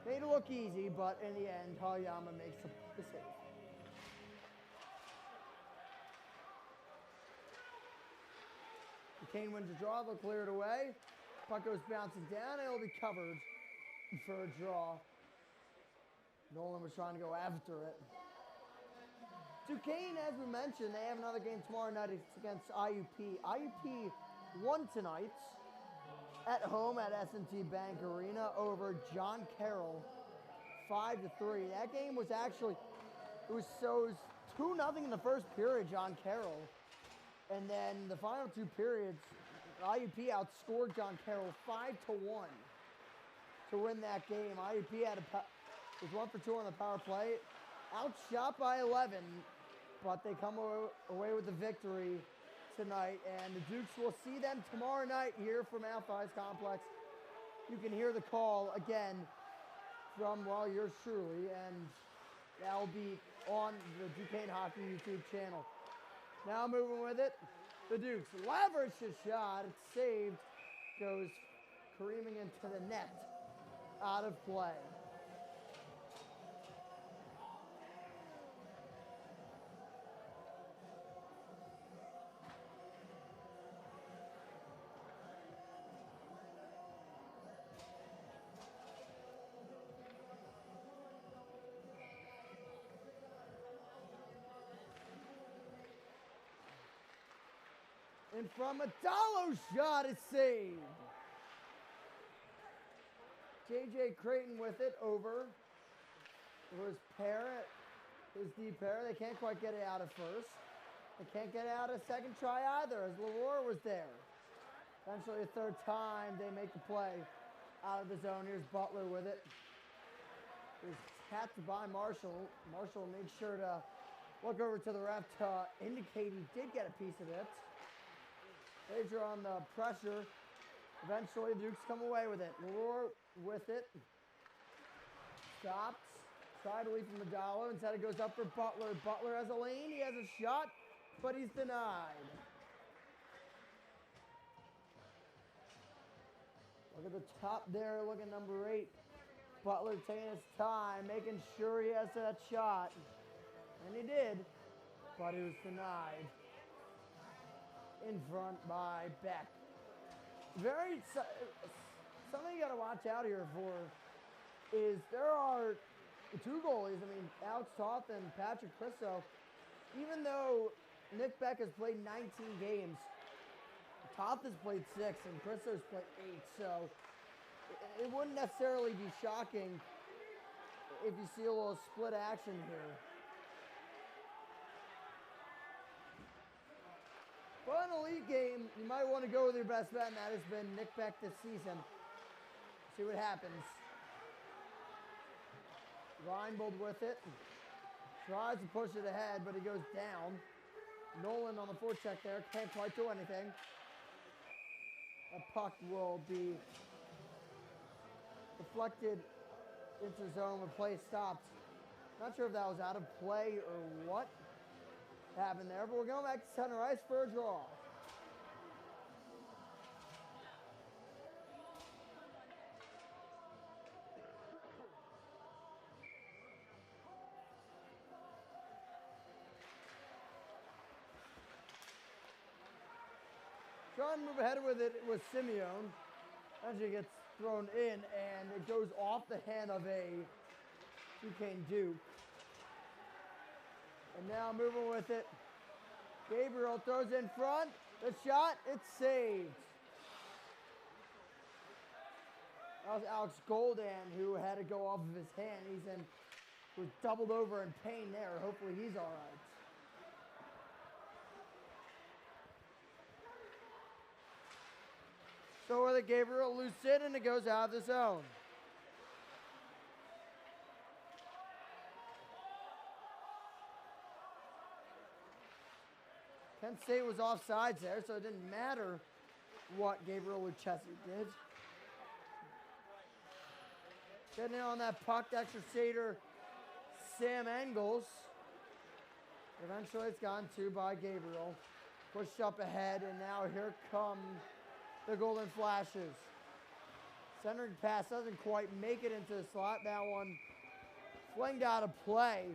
made it look easy, but in the end, Halyama makes the save. Duquesne wins the draw, they'll clear it away. Puck goes bouncing down, and it'll be covered for a draw. Nolan was trying to go after it. Duquesne, as we mentioned, they have another game tomorrow night. It's against IUP. IUP won tonight at home at S&T Bank Arena over John Carroll, 5-3. That game was actually, it was 2-0 in the first period, John Carroll. And then the final two periods, IUP outscored John Carroll 5-1 to win that game. IUP was 1 for 2 on the power play, outshot by 11, but they come away with the victory tonight. And the Dukes will see them tomorrow night here from Alphi's Complex. You can hear the call again from, well, yours truly, and that will be on the Duquesne Hockey YouTube channel. Now moving with it, the Dukes leverage a shot. It's saved, goes careening into the net, out of play. And from a Dallo shot, it's saved. J.J. Creighton with it over his pair, his D pair. They can't quite get it out at first. They can't get it out a second try either, as Leroy was there. Eventually, a third time, they make the play out of the zone. Here's Butler with it. It was tapped by Marshall. Marshall made sure to look over to the ref to indicate he did get a piece of it. Major on the pressure. Eventually, the Dukes come away with it. Leroy with it. Stops. Tried to leave from Medallo. Instead, it goes up for Butler. Butler has a lane. He has a shot, but he's denied. Look at the top there. Look at number 8. Butler taking his time, making sure he has that shot. And he did, but he was denied. In front by Beck. Something you got to watch out here for is there are 2 goalies. I mean, Alex Toth and Patrick Crisso. Even though Nick Beck has played 19 games, Toth has played 6 and Crisso's played 8. So it wouldn't necessarily be shocking if you see a little split action here. But in a league game, you might want to go with your best bet, and that has been Nick Beck this season. See what happens. Reinbold with it. Tries to push it ahead, but he goes down. Nolan on the forecheck there. Can't quite do anything. A puck will be deflected into zone when play stops. Not sure if that was out of play or what happened there, but we're going back to center ice for a draw. Trying to move ahead with it was Simeone. Eventually gets thrown in, and it goes off the hand of a Duquesne Duke. And now moving with it. Gabriel throws in front. The shot, it's saved. That was Alex Goldan who had to go off of his hand. Was doubled over in pain there. Hopefully he's all right. So with it, Gabriel loose it, and it goes out of the zone. Kent State was offsides there, so it didn't matter what Gabriel Lucchesi did. Getting in on that puck, extra skater Sam Engels. Eventually it's gone to by Gabriel. Pushed up ahead, and now here come the Golden Flashes. Centering pass doesn't quite make it into the slot. That one flinged out of play.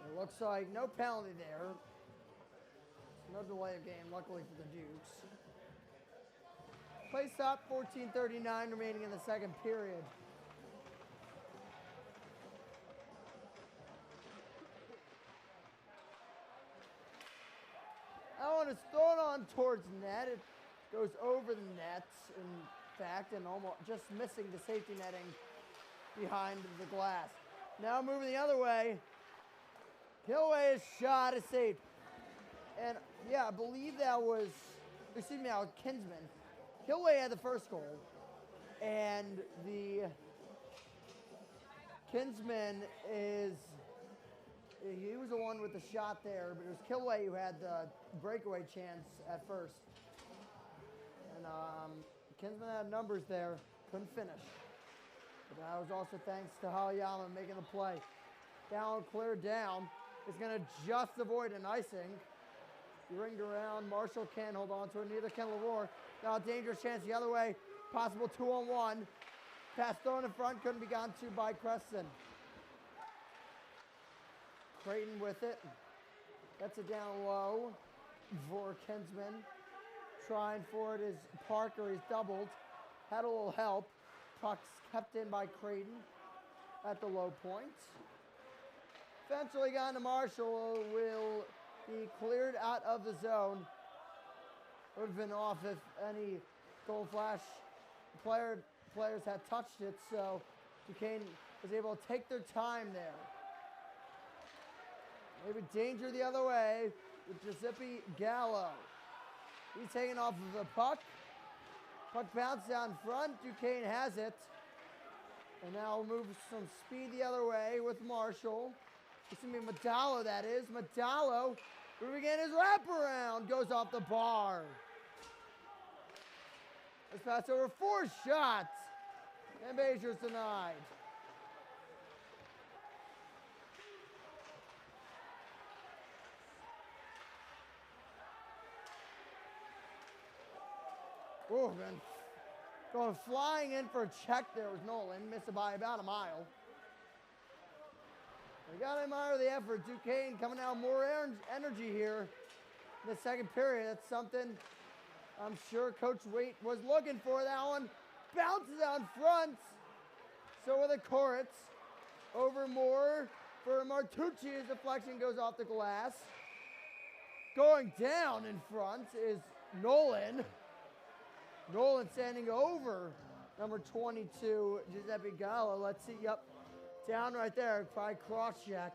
It looks like no penalty there. No delay of game, luckily for the Dukes. Play stop, 14:39 remaining in the second period. one is thrown on towards net. It goes over the net, in fact, and almost just missing the safety netting behind the glass. Now moving the other way. Kilway's shot is saved. And yeah, I believe that was, excuse me, that was Kinsman. Kilway had the first goal. And the Kinsman he was the one with the shot there, but it was Kilway who had the breakaway chance at first. And Kinsman had numbers there, couldn't finish. But that was also thanks to Halayama making the play. Down, clear down. It's going to just avoid an icing. He ringed around. Marshall can't hold on to it. Neither can Leroy. Now a dangerous chance the other way. Possible 2-on-1. Pass thrown in front. Couldn't be gone to by Creston. Creighton with it. Gets it down low for Kinsman. Trying for it is Parker. He's doubled. Had a little help. Puck's kept in by Creighton at the low point. Eventually gone to Marshall. Will be cleared out of the zone. Would have been off if any Gold Flash players had touched it, so Duquesne was able to take their time there. Maybe danger the other way with Giuseppe Gallo. He's taking off of the puck. Puck bounces down front. Duquesne has it. And now moves some speed the other way with Marshall. It's going to be Madallo, that is. Madallo, moving in his wraparound, goes off the bar. This pass over 4 shots. And Bajor's denied. Oh, man. Going flying in for a check there was Nolan. Missed it by about a mile. We got to admire the effort. Duquesne coming out more energy here in the second period. That's something I'm sure Coach Waite was looking for. That one bounces out front. So with a Koritz. Over more for Martucci. His deflection goes off the glass. Going down in front is Nolan. Nolan standing over number 22, Giuseppe Gallo. Let's see, yep, down right there, by cross-check.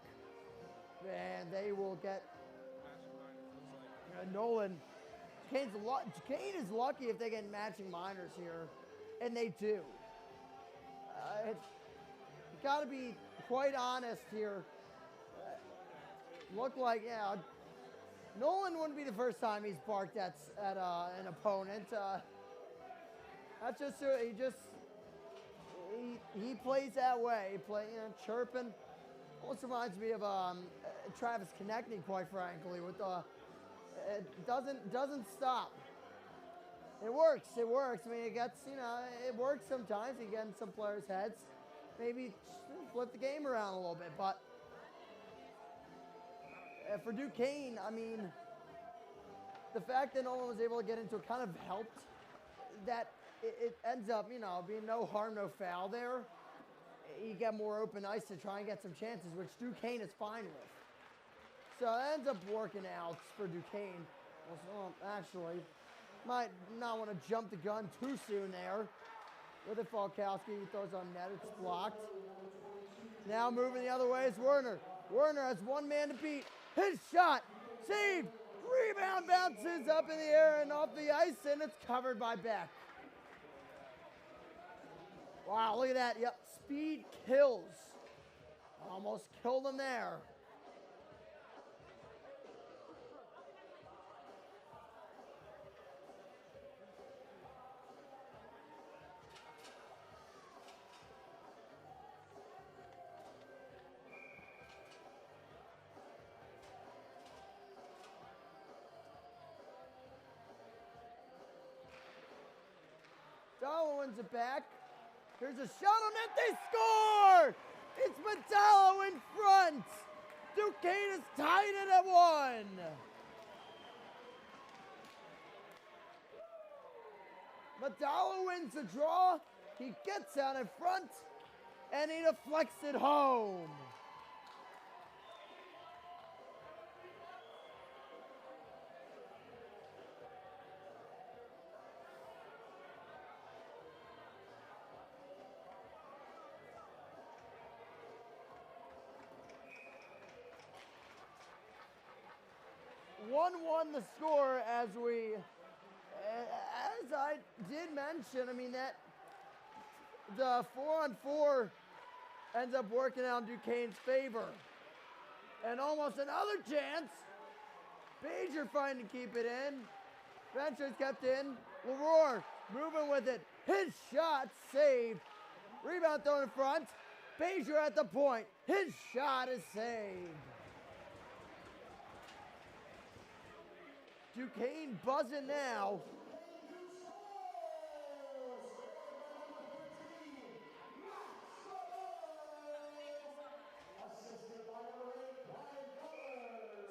And they will get Nolan. Duquesne is lucky if they get matching minors here, and they do. You got to be quite honest here. Looked like, yeah, Nolan wouldn't be the first time he's barked at an opponent. That's just he plays that way. He play, chirping. Almost reminds me of Travis Konechny, quite frankly. With it doesn't stop. It works. It works. I mean, it gets it works sometimes. You get in some players' heads. Maybe flip the game around a little bit, but for Duquesne, I mean, the fact that Nolan was able to get into it kind of helped. That it ends up, being no harm, no foul there. You get more open ice to try and get some chances, which Duquesne is fine with. So it ends up working out for Duquesne. Well, actually, might not want to jump the gun too soon there. With it, Falkowski, he throws on net, it's blocked. Now moving the other way is Werner. Werner has one man to beat. His shot, saved, rebound bounces up in the air and off the ice, and it's covered by Beck. Wow, look at that. Yep, speed kills. Almost killed him there. Medallo wins it back. Here's a shot on net. They score! It's Medallo in front. Duquesne has tied it at 1. Medallo wins the draw. He gets out in front, and he deflects it home. 1-1 the score as I did mention, I mean, that the 4-on-4 ends up working out in Duquesne's favor. And almost another chance. Bajer fighting to keep it in. Venture's kept in. Leroy moving with it. His shot saved. Rebound thrown in front. Bajer at the point. His shot is saved. Duquesne buzzing now.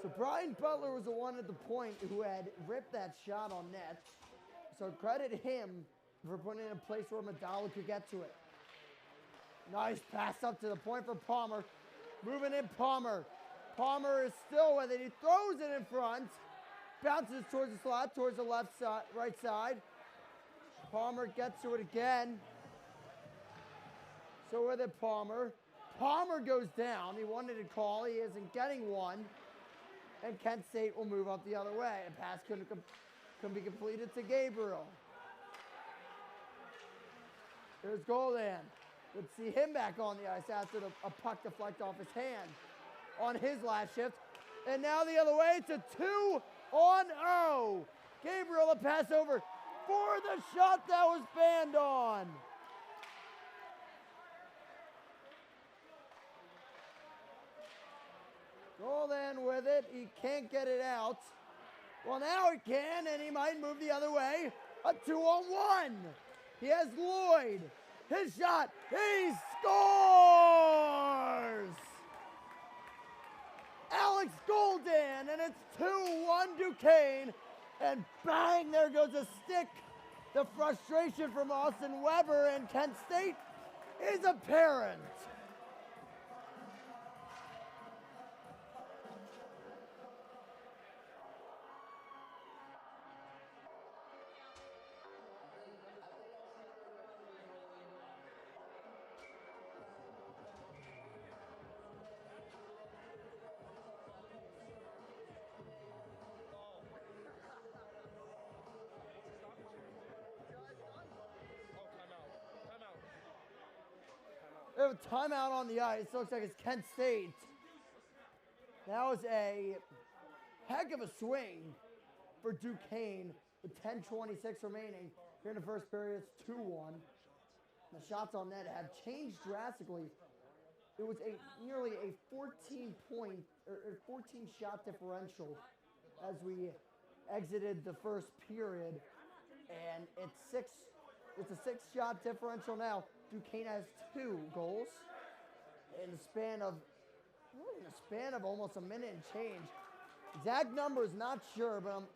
So Brian Butler was the one at the point who had ripped that shot on net. So credit him for putting it in a place where Madala could get to it. Nice pass up to the point for Palmer. Moving in Palmer. Palmer is still with it. He throws it in front. Bounces towards the slot, towards the left side, right side. Palmer gets to it again. So with it, Palmer. Palmer goes down. He wanted a call. He isn't getting one. And Kent State will move up the other way. A pass couldn't be completed to Gabriel. There's Goldan. Let's see him back on the ice after a puck deflect off his hand on his last shift. And now the other way, it's a 2-on-0. Gabriel a pass over for the shot that was banned on. Goldan with it. He can't get it out. Well, now he can, and he might move the other way. A 2-on-1. He has Lloyd. His shot. He scores! Alex Goldan, and it's 2-1 Duquesne. And bang, there goes a stick. The frustration from Austin Weber and Kent State is apparent. We have a timeout on the ice. Looks like it's Kent State. That was a heck of a swing for Duquesne with 10:26 remaining. Here in the first period, it's 2-1. The shots on net have changed drastically. It was nearly a 14-point or 14-shot differential as we exited the first period, and it's a 6-shot differential now. Duquesne has 2 goals in the span of almost a minute and change. Exact numbers, not sure, but I'm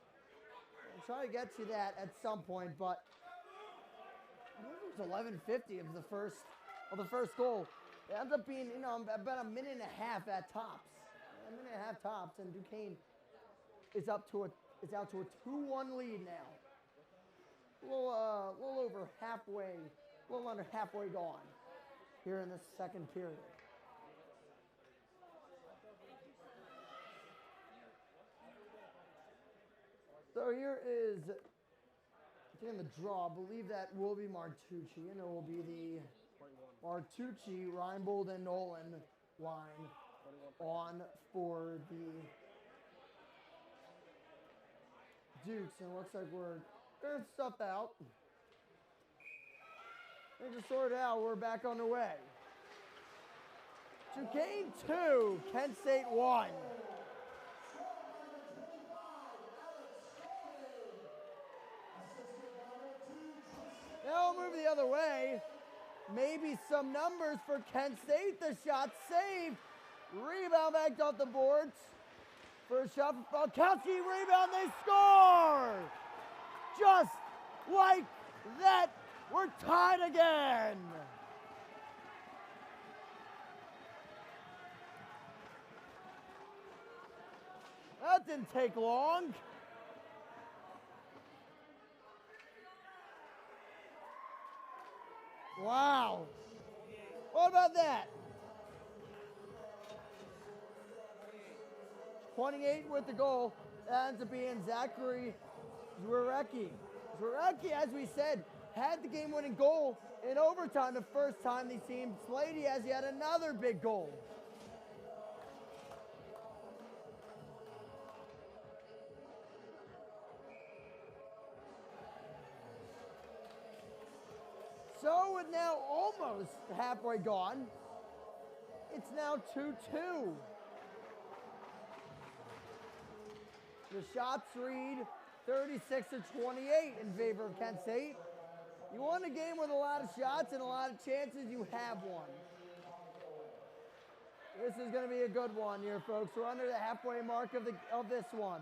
trying to get to that at some point. But I think it was 11:50 of the first goal. It ends up being about a minute and a half at tops. A minute and a half tops, and Duquesne is out to a 2-1 lead now. A little over halfway. A little under halfway gone here in this second period. So here is, in the draw, I believe that will be Martucci, and it will be the Martucci, Reinbold, and Nolan line on for the Dukes, and it looks like we're figuring stuff out. Things are sorted out. We're back on the way. Duquesne 2, Kent State 1. Now we'll move the other way. Maybe some numbers for Kent State. The shot saved. Rebound backed off the boards. First shot from Falkowski. Rebound. They score. Just like that. We're tied again. That didn't take long. Wow. What about that? 28 with the goal. That ends up being Zachary Zwirecki. Zwirecki, as we said, had the game-winning goal in overtime the first time these teams played. He has yet another big goal. So with now almost halfway gone, it's now 2-2. The shots read 36-28 in favor of Kent State. You want a game with a lot of shots and a lot of chances, you have one. This is going to be a good one here, folks. We're under the halfway mark of this one.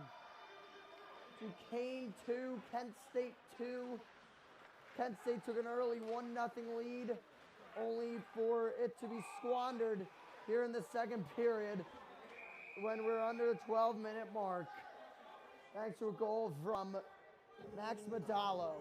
Duquesne 2, Kent State 2. Kent State took an early 1-0 lead, only for it to be squandered here in the second period when we're under the 12-minute mark. Thanks to a goal from Max Medallo.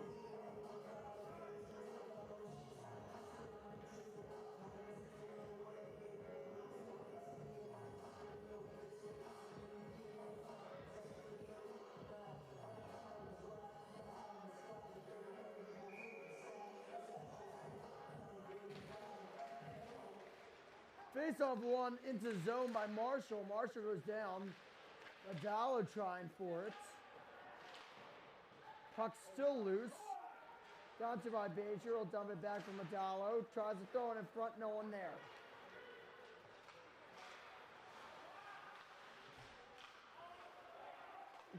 Face-off one into zone by Marshall. Marshall goes down. Medallo trying for it. Puck still loose. Down to by Bezier. Will dump it back from Medallo. Tries to throw it in front. No one there.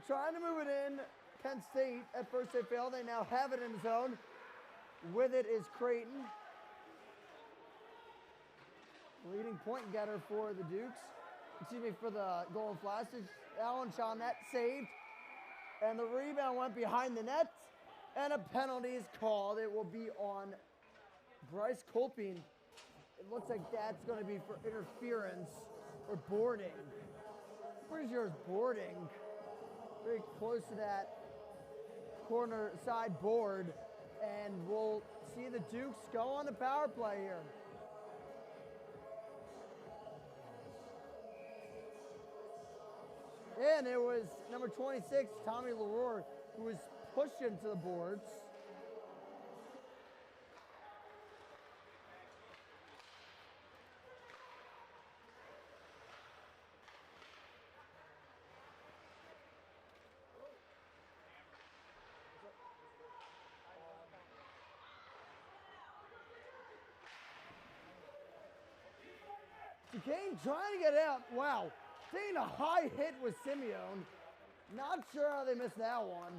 Trying to move it in. Kent State, at first they failed. They now have it in the zone. With it is Creighton. Leading point getter for the Dukes. Excuse me, for the Golden Flashes. Allen Shawnette saved. And the rebound went behind the net. And a penalty is called. It will be on Bryce Colpine. It looks like that's going to be for interference or boarding. Pretty sure it's boarding. Very close to that corner side board. And we'll see the Dukes go on the power play here. And it was number 26, Tommy Leroy, who was pushed into the boards. Duquesne trying to get out. Wow. Taking a high hit with Simeone. Not sure how they missed that one.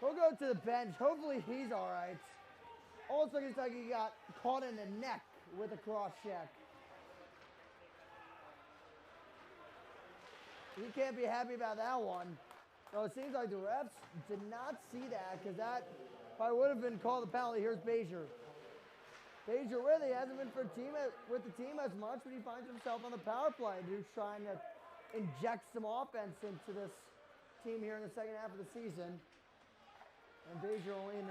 He'll go to the bench. Hopefully he's all right. Also looks like he got caught in the neck with a cross check. He can't be happy about that one. So it seems like the refs did not see that because that probably would have been called a penalty. Here's Bezier. Bezier with it. He hasn't been with the team as much, but he finds himself on the power play. Dude's trying to inject some offense into this team here in the second half of the season. And Bezier only in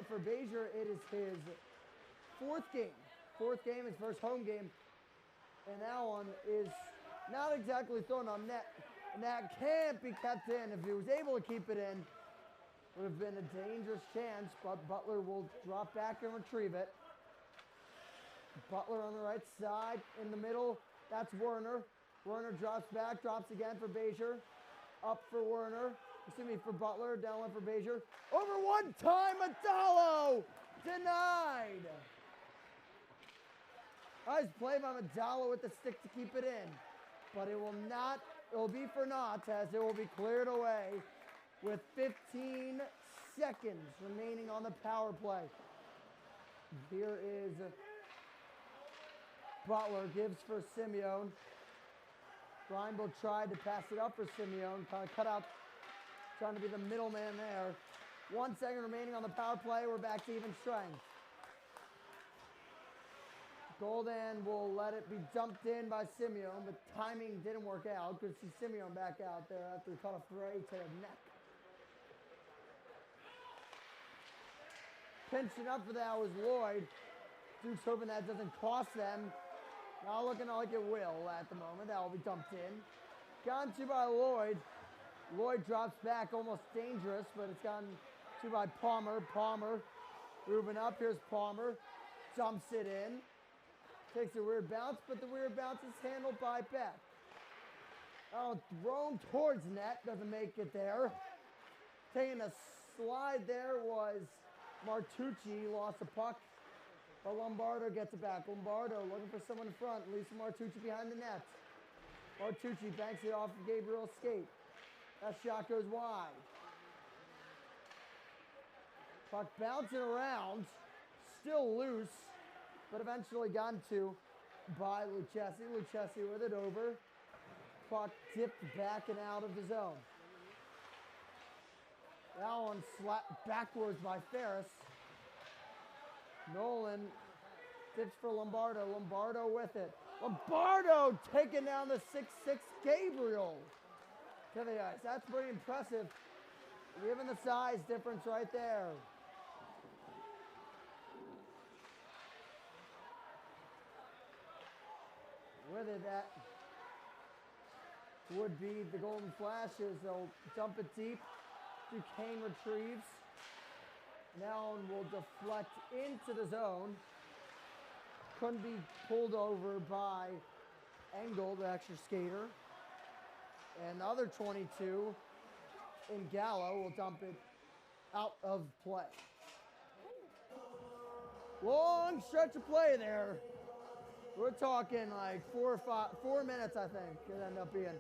for Bezier, it is his fourth game, his first home game. And that one is not exactly thrown on net. And that can't be kept in. If he was able to keep it in, would have been a dangerous chance, but Butler will drop back and retrieve it. Butler on the right side, in the middle, that's Werner. Werner drops back, drops again for Bezier. Up for Werner. Excuse me, for Butler. Down one for Bezier. Over one time, Medallo! Denied! Nice play by Medallo with the stick to keep it in. But it will be for naught as it will be cleared away with 15 seconds remaining on the power play. Here is Butler, gives for Simeone. Reinbold tried to pass it up for Simeone, kind of cut out, trying to be the middleman there. 1 second remaining on the power play. We're back to even strength. Golden will let it be dumped in by Simeone, but timing didn't work out. Good to see Simeone back out there after he caught a fray to the neck. Pinching up for that was Lloyd. Duke's hoping that doesn't cost them. Not looking like it will at the moment. That will be dumped in. Gone to by Lloyd. Lloyd drops back, almost dangerous, but it's gone to by Palmer. Palmer moving up. Here's Palmer. Jumps it in. Takes a weird bounce, but the weird bounce is handled by Beck. Oh, thrown towards net. Doesn't make it there. Taking a slide there was Martucci. Lost the puck. But Lombardo gets it back. Lombardo looking for someone in front. Leaves Martucci behind the net. Martucci banks it off of Gabriel's skate. That shot goes wide. Puck bouncing around. Still loose. But eventually gotten to by Lucchesi. Lucchesi with it over. Puck tipped back and out of the zone. That one slapped backwards by Ferris. Nolan tips for Lombardo. Lombardo with it. Lombardo taking down the 6'6" Gabriel to the ice. That's pretty impressive, given the size difference right there. With it, that would be the Golden Flashes. They'll dump it deep. Duquesne retrieves. Now will deflect into the zone. Couldn't be pulled over by Engel, the extra skater. And the other 22 in Gallo will dump it out of play. Long stretch of play there. We're talking like 4 minutes, I think, it ended up being.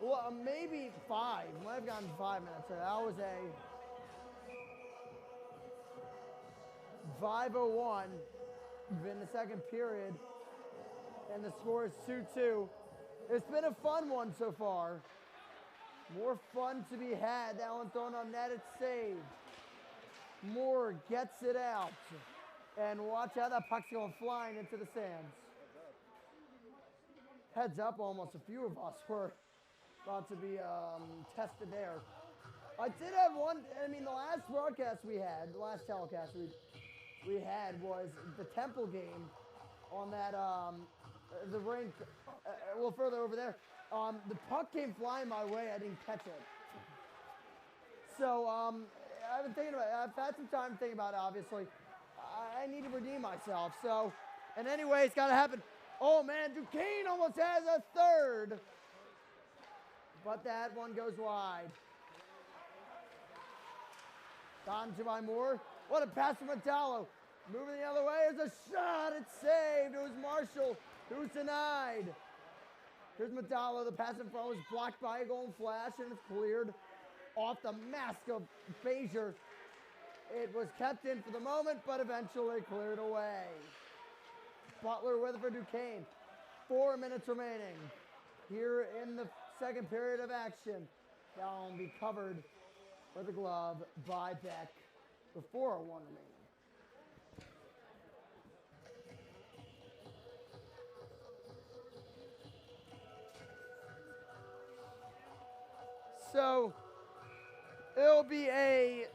Well, maybe 5. Might have gotten 5 minutes. That was a 5:01 in the second period, and the score is 2-2. It's been a fun one so far. More fun to be had. That one thrown on net, it's saved. Moore gets it out. And watch how that puck's going flying into the stands. Heads up, almost a few of us were about to be tested there. I did have one, the last broadcast we had, the last telecast we had was the Temple game on that, the rink, a little further over there. The puck came flying my way, I didn't catch it. So I've been thinking about it. I've had some time to think about it, obviously. I need to redeem myself, so, and anyway, it's got to happen. Oh man, Duquesne almost has a third. But that one goes wide. Gone to by Moore. What a pass from Metallo. Moving the other way, there's a shot, it's saved. It was Marshall who was denied. Here's Metallo, the pass in front was blocked by a Golden Flash and it's cleared off the mask of Bezier. It was kept in for the moment, but eventually cleared away. Butler with it for Duquesne. 4 minutes remaining here in the second period of action. That will be covered with a glove by Beck before 1 remaining. So it'll be a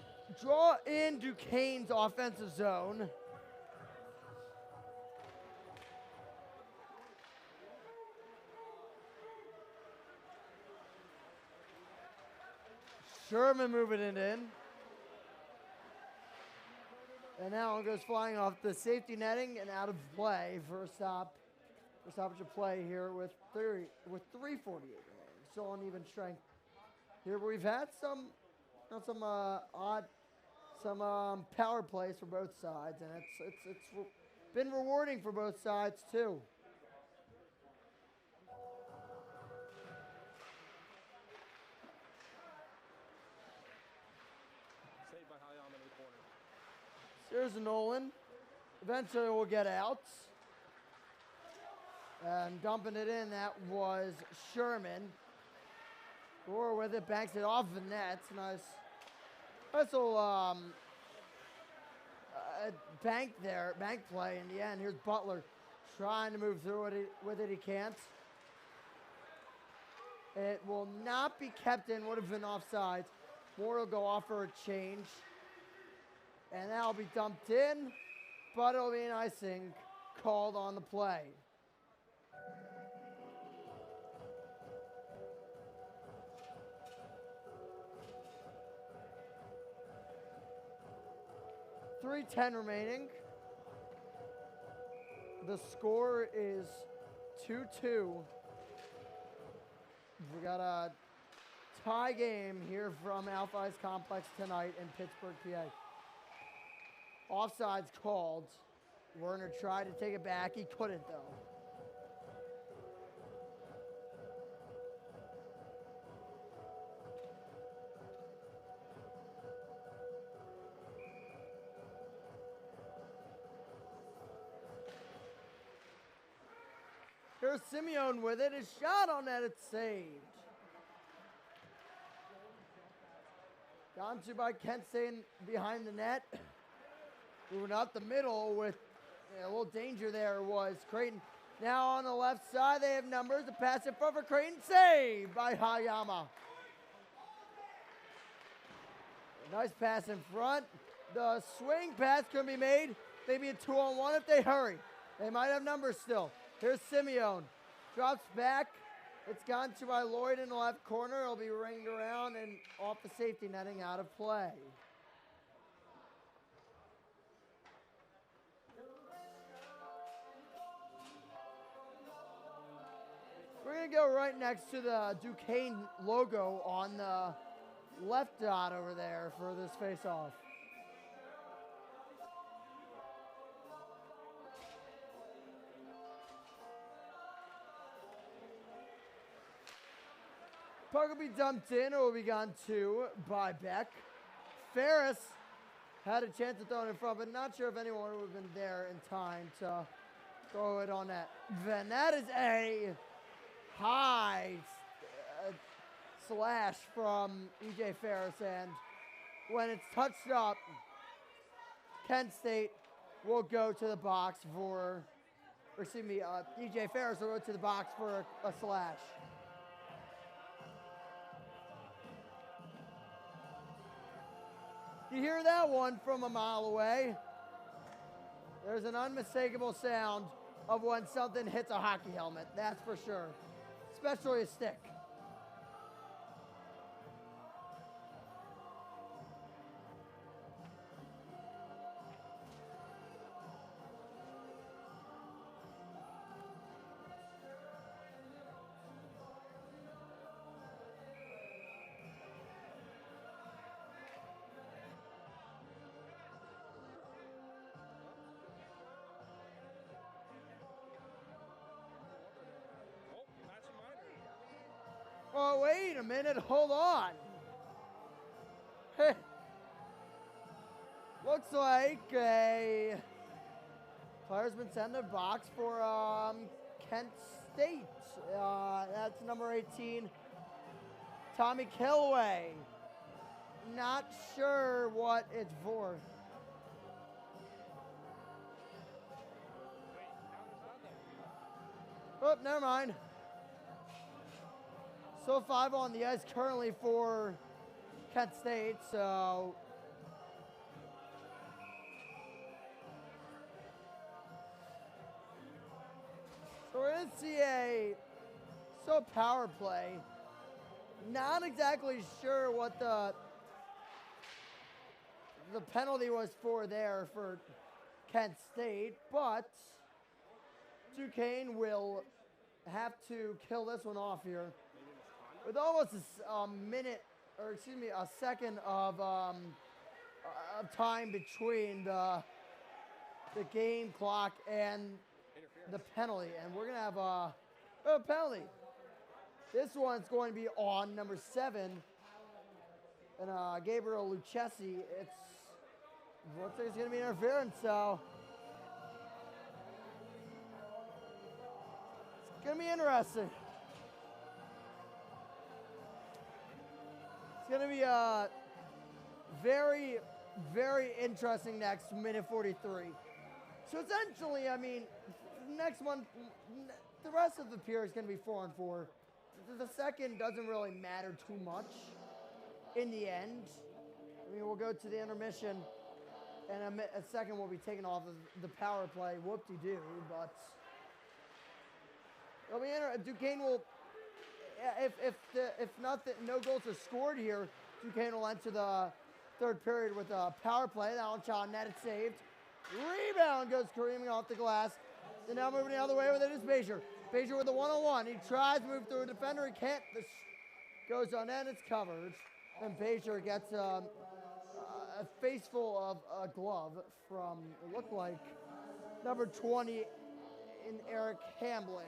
draw in Duquesne's offensive zone. Sherman moving it in. And now it goes flying off the safety netting and out of play for a stop. For stoppage of play here with 3:48 remaining. Still on even strength. Here we've had some power plays for both sides, and it's been rewarding for both sides too. Saved by Hayama in the corner. Here's Nolan. Eventually we'll get out. And dumping it in, that was Sherman. Gore with it, banks it off the net. Nice little bank play in the end. Here's Butler trying to move through it with it. He can't. It will not be kept in. Would have been offsides. Moore will go off for a change. And that'll be dumped in. But it'll be an icing called on the play. 3:10 remaining. The score is 2-2. We got a tie game here from Alpha Ice Complex tonight in Pittsburgh, PA. Offsides called. Werner tried to take it back. He couldn't, though. Here's Simeone with it. His shot on that, it's saved. Gone to by Kent State behind the net. Moving up the middle with a little danger there was Creighton. Now on the left side, they have numbers. The pass in front for Creighton. Saved by Hayama. Nice pass in front. The swing pass can be made. Maybe a 2-on-1 if they hurry. They might have numbers still. Here's Simeone. Drops back. It's gone to by Lloyd in the left corner. It'll be ringed around and off the safety netting out of play. We're going to go right next to the Duquesne logo on the left dot over there for this face-off. Puck will be dumped in, or will be gone to by Beck. Ferris had a chance to throw it in front, but not sure if anyone would have been there in time to throw it on that. Then that is a high slash from E.J. Ferris, and when it's touched up, Kent State will go to the box for, or excuse me, E.J. Ferris will go to the box for a slash. You hear that one from a mile away. There's an unmistakable sound of when something hits a hockey helmet, that's for sure, especially a stick. Oh, wait a minute, hold on. Looks like a player's been sent to the box for Kent State. That's number 18, Tommy Kilway. Not sure what it's for. Oh, never mind. So 5 on the ice currently for Kent State, so we're going to see a power play. Not exactly sure what the penalty was for there for Kent State, but Duquesne will have to kill this one off here. With almost a minute, or excuse me, a second of time between the game clock and the penalty, and we're gonna have a penalty. This one's going to be on number 7, and Gabriel Lucchesi. Looks like it's gonna be interference, so it's gonna be interesting. It's going to be a very, very interesting next minute 43. So essentially, I mean, next one, the rest of the period is going to be 4-4. The second doesn't really matter too much in the end. I mean, we'll go to the intermission, and a second will be taken off of the power play. Whoop-de-doo, but it'll be interesting. Duquesne will. If nothing, no goals are scored here, Duquesne will enter the third period with a power play. That one shot net, it's saved. Rebound goes careening off the glass. And now moving the other way with it is Bezier. Bezier with the one-on-one. He tries to move through a defender. He can't. This goes on net. It's covered. And Bezier gets a face full of a glove from, it looked like, number 20 in Eric Hambling.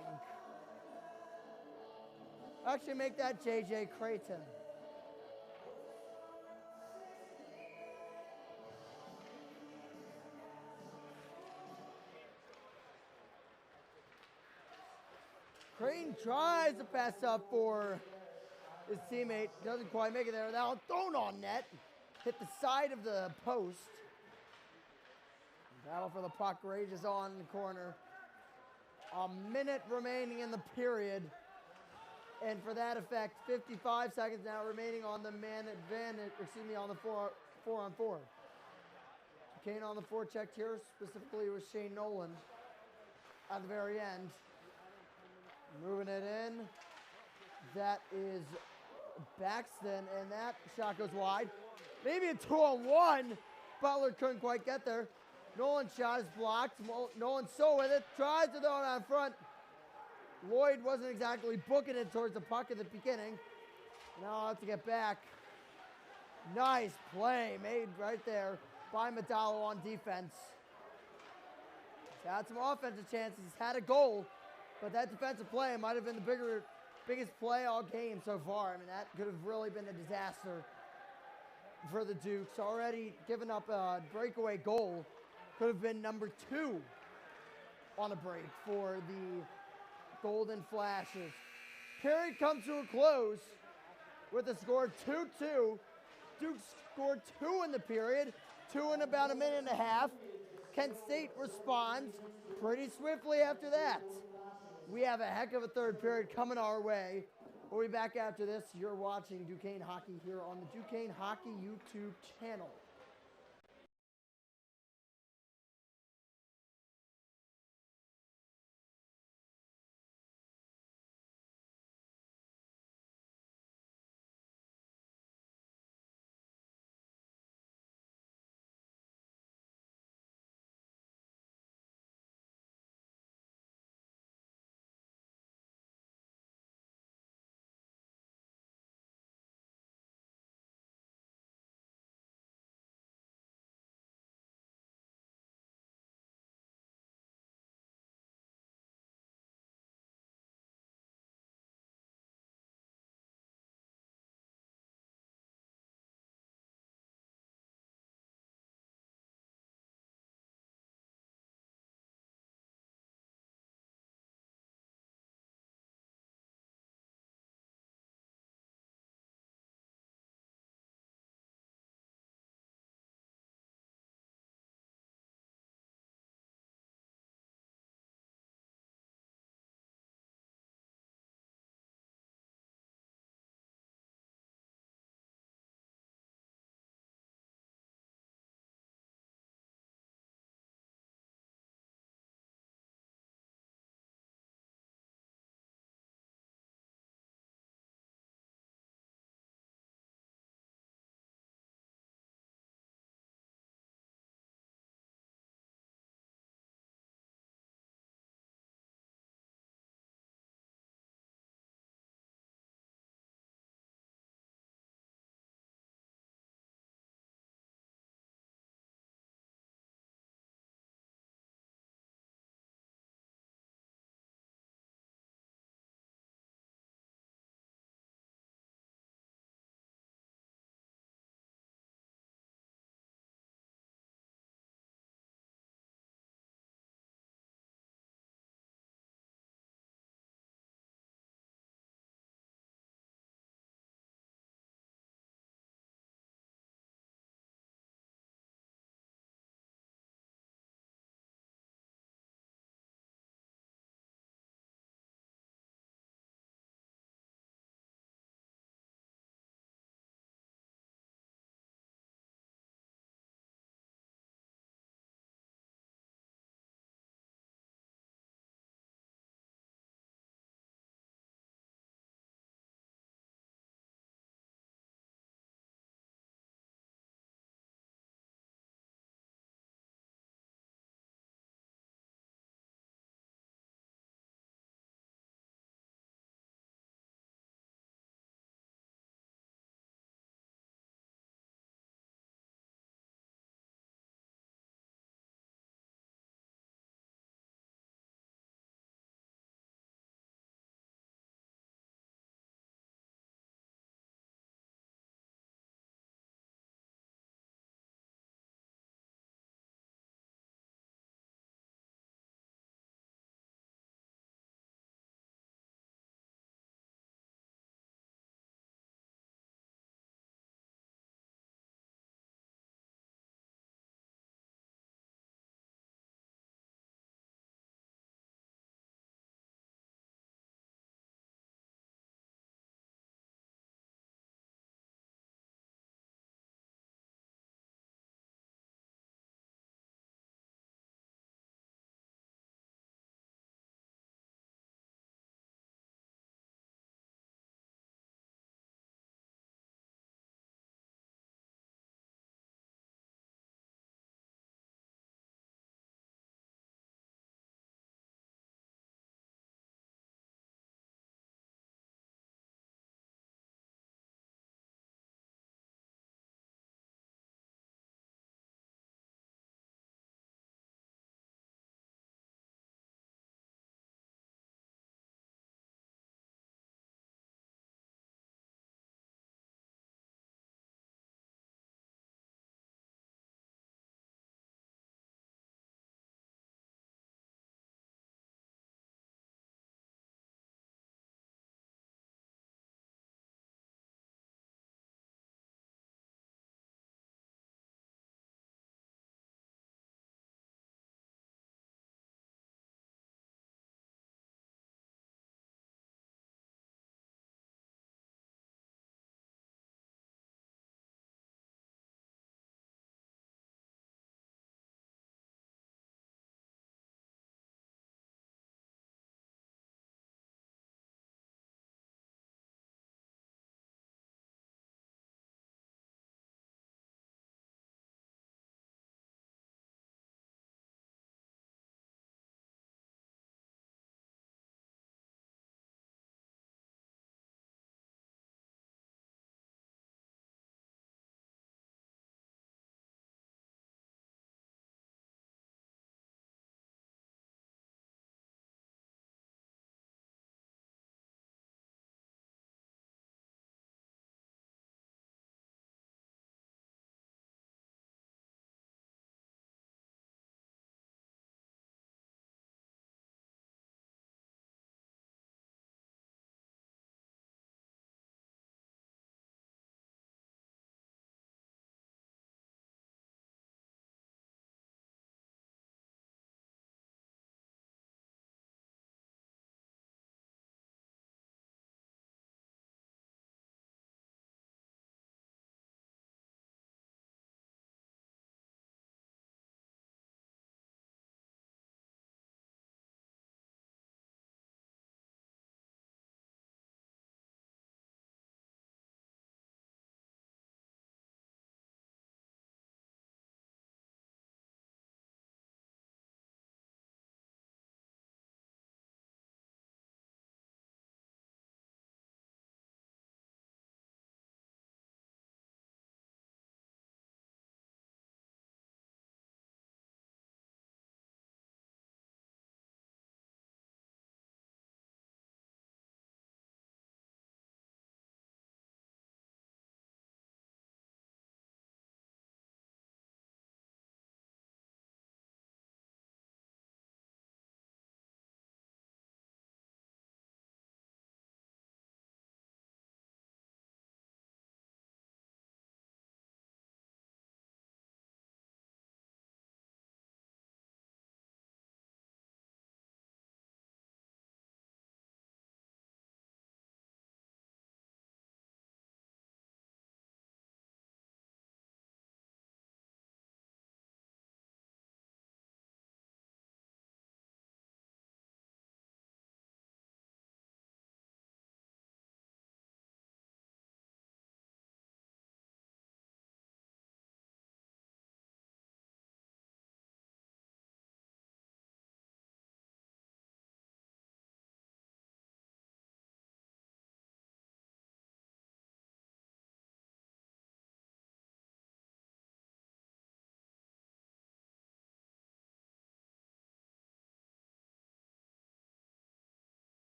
Actually make that J.J. Creighton. Creighton tries to pass up for his teammate. Doesn't quite make it there. Now thrown on net. Hit the side of the post. Battle for the puck rages on in the corner. A minute remaining in the period. And for that effect, 55 seconds now remaining on the man advantage, on the 4-on-4. Duquesne on the forecheck here, specifically with Shane Nolan at the very end. Moving it in. That is Baxton, and that shot goes wide. Maybe a 2-on-1. Butler couldn't quite get there. Nolan's shot is blocked. Nolan so with it, tries to throw it out front. Lloyd wasn't exactly booking it towards the puck at the beginning. Now I'll have to get back. Nice play made right there by Medallo on defense. He's had some offensive chances. He's had a goal, but that defensive play might have been the biggest play all game so far. I mean, that could have really been a disaster for the Dukes. Already given up a breakaway goal. Could have been number 2 on a break for the Golden Flashes. Period comes to a close with a score of 2-2. Dukes scored 2 in the period, 2 in about a minute and a half. Kent State responds pretty swiftly after that. We have a heck of a third period coming our way. We'll be back after this. You're watching Duquesne Hockey here on the Duquesne Hockey YouTube channel.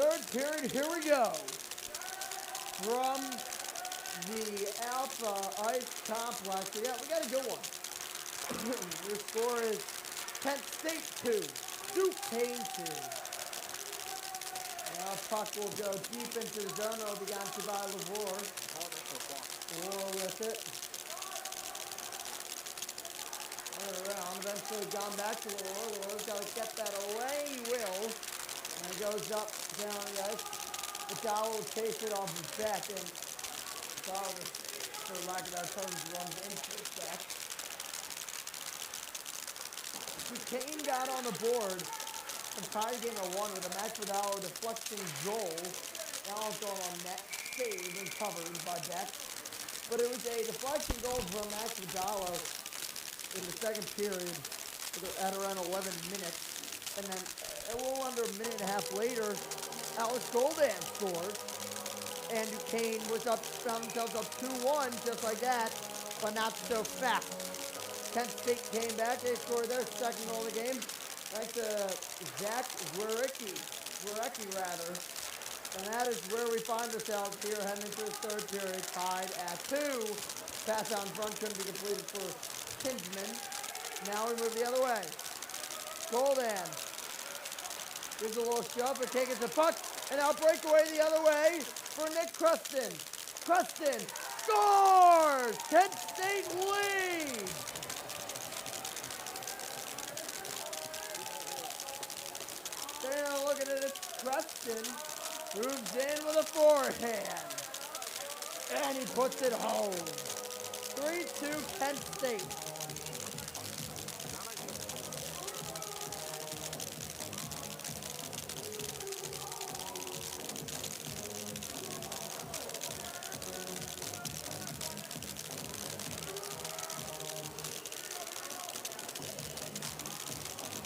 Third period, here we go. From the Alpha Ice Complex. We got a good one. Your score is Kent State 2, Duquesne 2. Now puck will go deep into the zone. It'll be gone to by Lavore. Lavore with it. Around, eventually gone back to Lavore. Lavore's got to get that away. He will. And it goes up, down the ice. The Dow will chase it off his back, and Dow, for lack of better terms, runs into his back. Duquesne got on the board and tied the game at 1 with a Max Vidal deflecting goal. Now it's going on net, saved and covered by Beck. But it was a deflection goal from Max Vidal in the second period at around 11 minutes. And then a little under a minute and a half later, Alex Goldan scored. And Duquesne was found themselves up 2-1 just like that, but not so fast. Kent State came back. They scored their second goal of the game. Thanks to Zach Zwirecki, and that is where we find ourselves here heading into the third period, tied at 2. Pass out in front couldn't be completed for Kinsman. Now we move the other way. Goldan gives a little shove, but taking the puck, and now breakaway the other way for Nick Cruston. Cruston scores! Kent State leads! Now looking at it, Cruston moves in with a forehand. And he puts it home. 3-2 Kent State.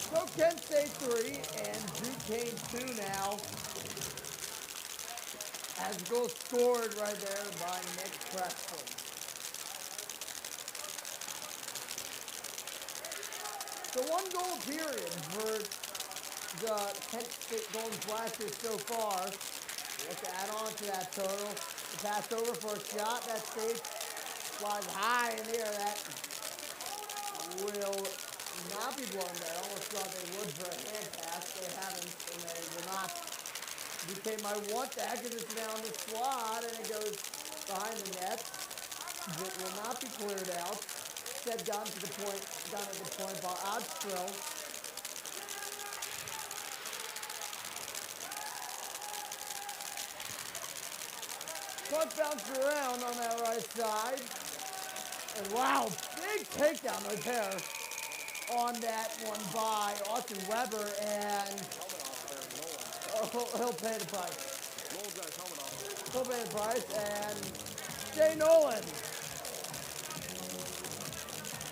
So Kent State 3 and Duquesne 2 now. As a goal scored right there by Nick Preston. So 1 goal period for the Kent State Golden Flashes so far. Let's add on to that total. The pass over for a shot. That stays flies high in the air. That will not be blown there. I almost thought they would for a hand pass. They haven't, and they will not. Duquesne might want that because it's down the slot and it goes behind the net. It will not be cleared out. Instead, down at the point by Odstrill. Puck bounced around on that right side. And wow, big takedown right there on that one by Austin Weber, and he'll pay the price. He'll pay the price, and Jay Nolan.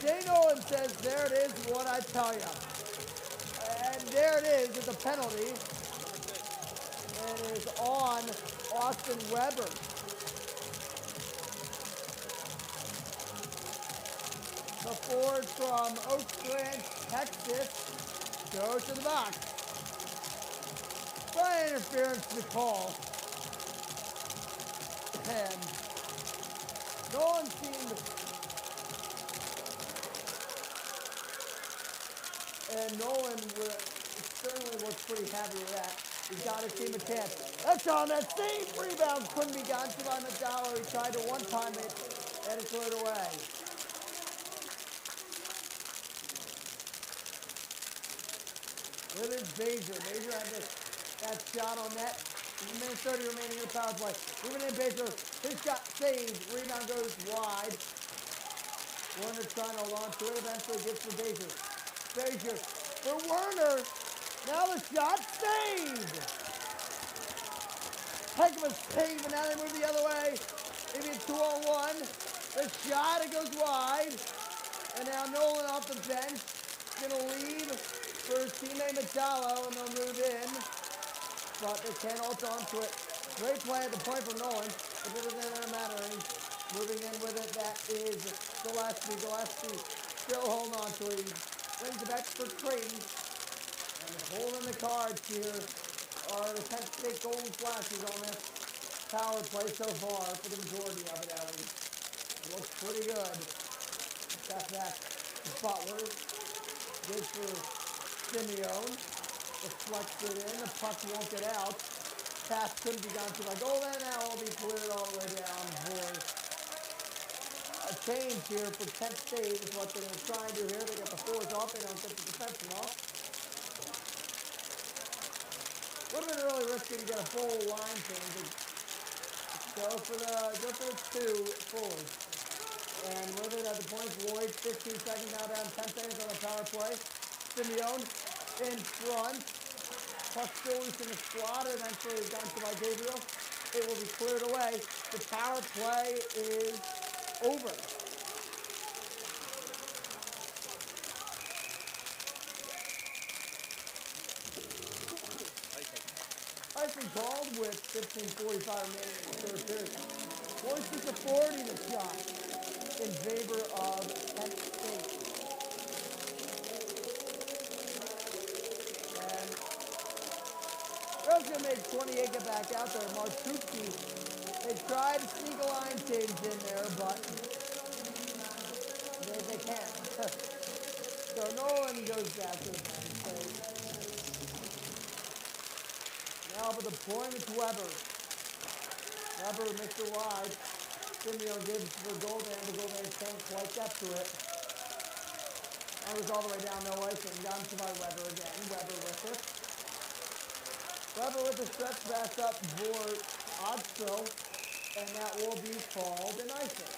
Jay Nolan says, there it is, what I tell you. And there it is, it's a penalty. And it is on Austin Weber. The forward from Oak Ranch, Texas, goes to the box. By interference to call. And Nolan seemed, and Nolan certainly was pretty happy with that. He's got his team a chance. That's on that same rebound. Couldn't be gotten to by Nadalo. He tried to one-time it, and it cleared away. With his Baser. Baser had that shot on net. There's a minute 30 remaining in the power play. Moving in Baser. His shot saved. Rebound goes wide. Werner trying to hold on to it. Eventually gets to Baser. Baser for Werner. Now the shot saved. Heck of a save, but now they move the other way. Maybe a 2-on-1. The shot, it goes wide. And now Nolan off the bench. Gonna lead for his teammate Metallo, and they'll move in. But they can't hold on to it. Great play at the point from Nolan, but it doesn't matter. He's moving in with it. That is Gillespie. Gillespie still holding on to it. He brings it back for Creighton. And holding the cards here are the Kent State Golden Flashes on this power play so far for the majority of it, at least. It looks pretty good. That's that. Butler. Good for Simeone. Deflects it in. The puck won't get out. Pass couldn't be gone to my goal, and now will be cleared all the way down for a change here for Kent State is what they're going to try and do here. They get the forwards off. They don't get the defensemen off. Would have been really risky to get a full line change. Go for the two forwards. And with it at the point, Lloyd, 15 seconds now down, 10 seconds on the power play. Simeone in front. Puck still loose in the slot. Eventually down to by Gabriel. It will be cleared away. The power play is over. Icing called with 15:45 remaining in the third period. Boyce is a 40 shot in favor of Kent State. And Rose gonna make 28 get back out there. Martucci, they tried to sneak a line change in there, but they can't. So Nolan goes back to the bench. Now for the point, it's Weber. Weber, Mr. Wide. Simeone gives the Golden. The Golden can't quite get to it. That was all the way down, no icing. Down to my Weber again. Weber with it. Weber with the stretch pass up for Odso. And that will be called an icing.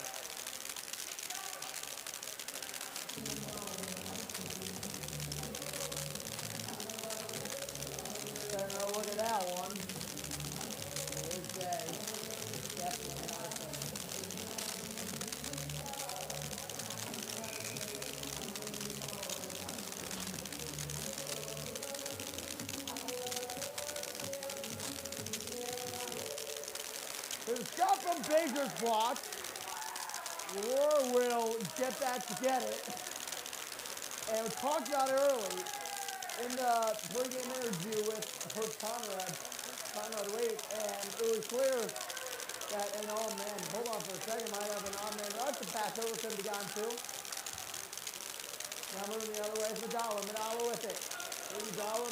Look at that one. There's definitely an icing. There's a shot from Baker's block. Roar will get that to get it. And we talked about early in the pregame interview with Conrad Wade, and it was clear that, and oh man, hold on for a second, might have an on-man rush to pass over to Began too. Now moving the other way is Medalla with it. Medalla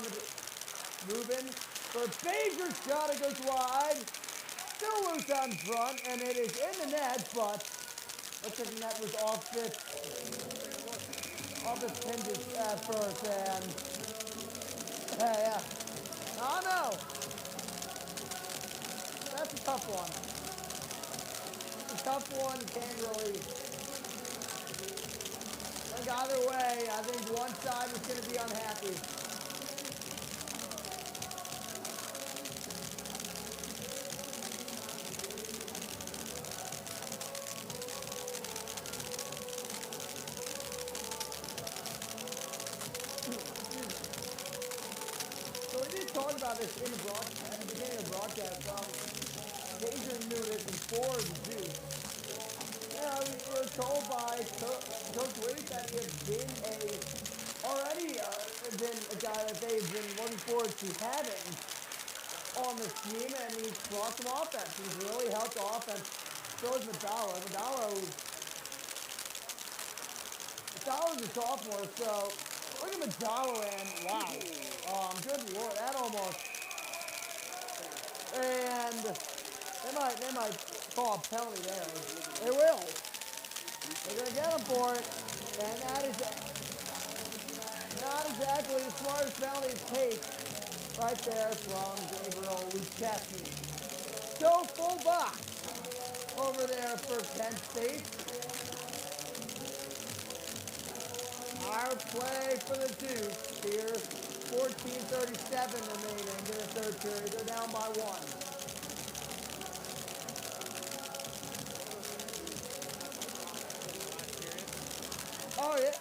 moving for Baker's shot, it goes wide. Still loose on front, and it is in the net, but looks like the net was off its hinges at first, and yeah. Oh no! That's a tough one. It's a tough one, can't really. Like either way, I think one side is going to be unhappy. Talk about this in the broadcast, at the beginning of the broadcast. Taser knew this before the Jews. You know, we were told by Coach Wade that he has been already been a guy that they've been looking forward to having on this team, and he's brought some offense. He's really helped the offense. So is Medalla. Medalla's a sophomore, so look at Medalla, and wow. Good lord, that almost. And they might call a penalty there. They will. They're gonna get him for it. And that is not exactly the smartest penalty to take right there from Gabriel Duquesne. So full box over there for Kent State. Our play for the Dukes here. 14:37 remaining in the third period. They're down by one. Oh, yeah.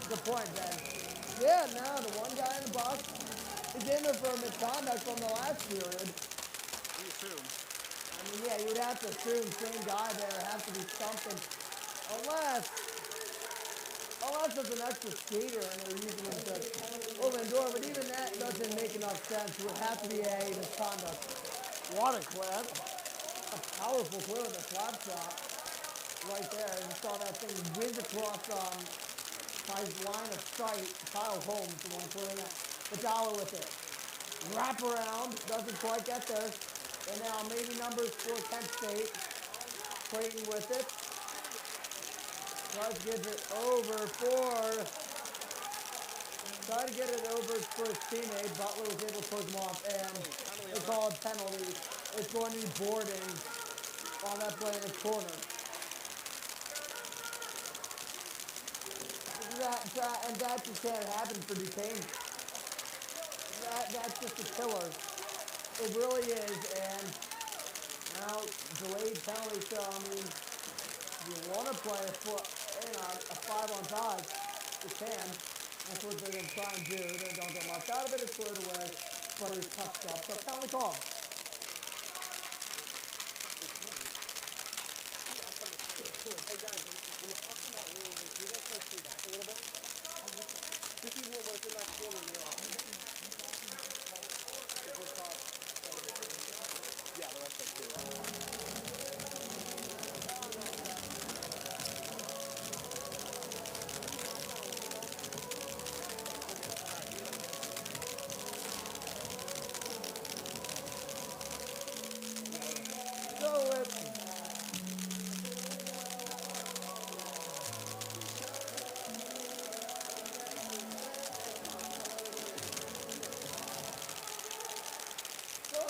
Good point, Ben. Yeah, no, the one guy in the box is in there for misconduct from the last period. You assume. I mean, yeah, you'd have to assume same guy there. Has to be something. unless there's an extra skater and they're using him to open the door, but even that doesn't make enough sense. It would have to be a misconduct. What a clip. A powerful clip with a slap shot right there. And you saw that thing whiz across his line of sight. Kyle Holmes, the one putting the dollar with it. Wrap around, doesn't quite get there. And now maybe numbers for Kent State. Clayton with it. Tries to get it over for his teammate. Butler was able to push him off, and they call a penalty. It's going to be boarding on that play in the corner. And that just can't happen for Duquesne. That's just a killer. It really is, and now delayed penalty, so I mean, if you want to play a 5-on-5, you can. That's what they're going to try and do. They don't get much out of it. It's cleared away, but it's touched up. So penalty call. Hey guys, when you're talking about rules, do you guys want to stay back a little bit? This is what we're not scoring now. Yeah, the rest of it too.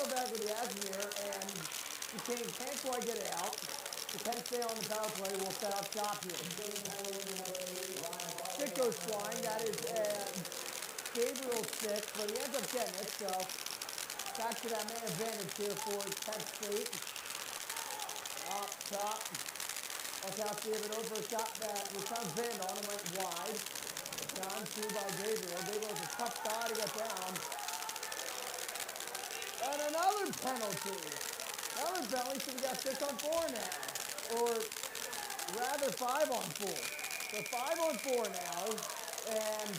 Back with the action here, and Duquesne can't quite get it out. The Kent State on the power play will set up shop here. Stick goes flying. That is Gabriel's stick, but he ends up getting it. So back to that man advantage here for Kent State. Up top. Watch out, see if it over a shot that was kind of banned on and went wide. Down through by Gabriel. Gabriel's a tough guy to get down. And another penalty. Another penalty, so we got 6-on-4 now. Or rather 5-on-4. So 5-on-4 now. And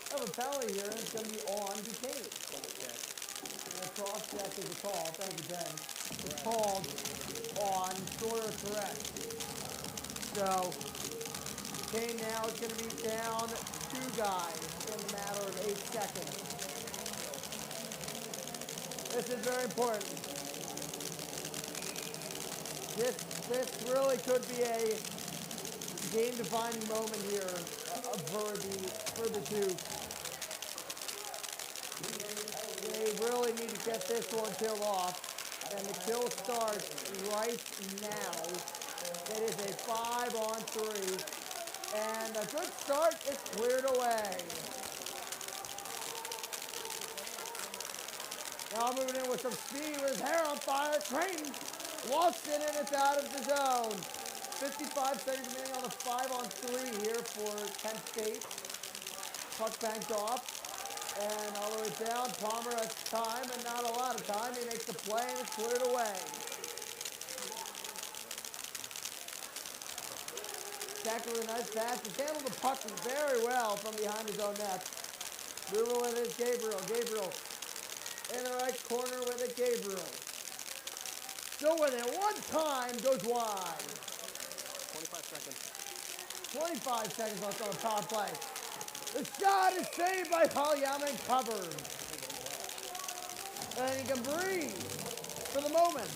I have a penalty here, and it's going to be on Duquesne. And a cross-check is a call. Thank you, Ben. It's called on Sawyer correct. So Duquesne now is going to be down 2 guys in a matter of 8 seconds. This is very important. This really could be a game-defining moment here for the two. They really need to get this one killed off, and the kill starts right now. It is a 5-on-3. And a good start is cleared away. Now moving in with some speed with his hair on fire. Creighton lost it and it's out of the zone. 55 seconds remaining on the 5-on-3 here for Kent State. Puck banked off. And all the way down. Palmer has time and not a lot of time. He makes the play and it's cleared away. Tackler with a nice pass. He handled the puck very well from behind his own net. Moving with it, Gabriel. Gabriel in the right corner with it, Gabriel. Still with it. One time goes wide. 25 seconds. 25 seconds left on the power play. The shot is saved by Halyama and covered. And he can breathe for the moment.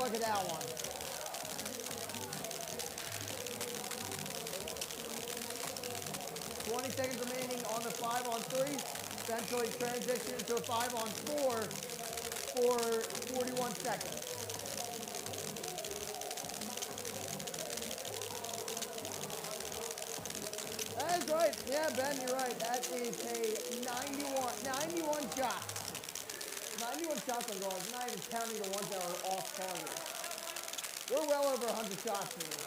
Look at that one. 20 seconds remaining on the 5-on-3. Eventually transition to a 5-on-4 for 41 seconds. That is right. Yeah, Ben, you're right. That is a 91 shots. 91 shots on goal. It's not even counting the ones that are off target. We're well over 100 shots here.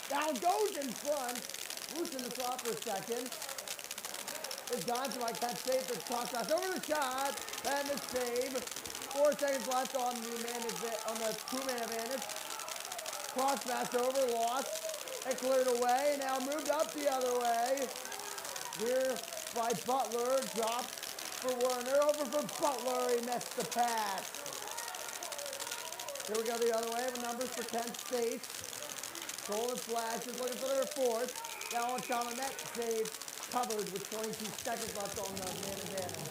Down goes in front. Loosen the slot for a second. It's gone to Kent State. The cross pass over the shot. And the save 4 seconds left on the two-man advantage. Cross pass over, lost. It cleared away, now moved up the other way. Here by Butler, dropped for Werner, over for Butler, he missed the pass. Here we go the other way, the numbers for Kent State. Golden Flashes looking for their fourth. Now on top of net, save covered with 22 seconds left on the man advantage.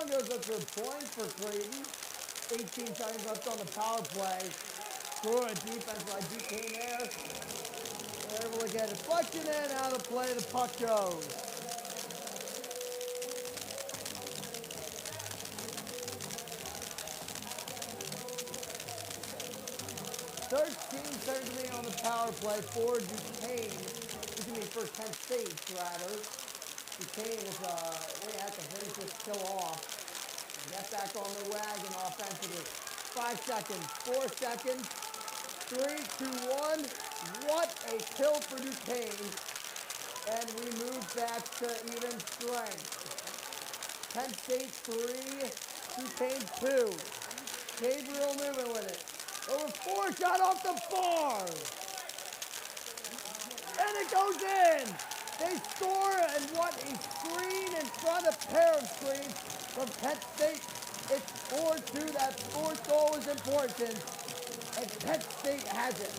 Goes up to a point for Creighton. 18 seconds left on the power play. Good defense by Duquesne there. They're able to get a deflection in, out of the play, the puck goes. Seconds remaining on the power play for Duquesne. For Kent State, rather. Duquesne is they have to finish this kill off. Get back on the wagon offensively. 5 seconds, 4 seconds, 3, 2, 1. What a kill for Duquesne. And we move back to even strength. Kent State 3, Duquesne 2. Gabriel moving with it. Over 4, shot off the bar. And it goes in. They score, and what a screen in front of pair of screens from Kent State. It's 4-2. That fourth goal is important, and Kent State has it.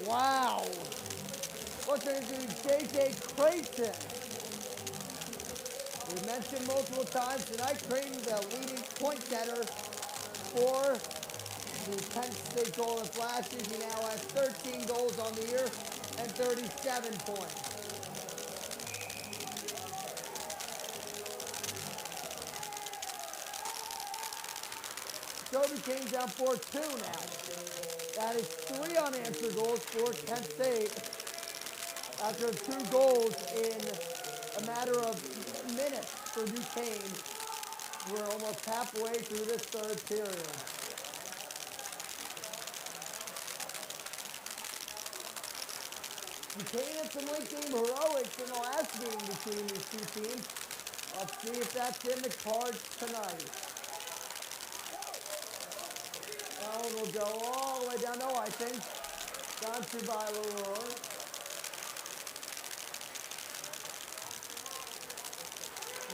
Wow. Looking to J.J. Creighton. We mentioned multiple times tonight, Creighton, the leading point getter for the Kent State Golden Flashes. He now has 13 goals on the year and 37 points. Toby King's down 4-2 now. That is 3 unanswered goals for Kent State. After 2 goals in a matter of minutes for Duquesne, we're almost halfway through this third period. Duquesne had some late game heroics in the last meeting between these two teams. Let's see if that's in the cards tonight. That one will go all the way down. No, I think. Gone through by Leroy.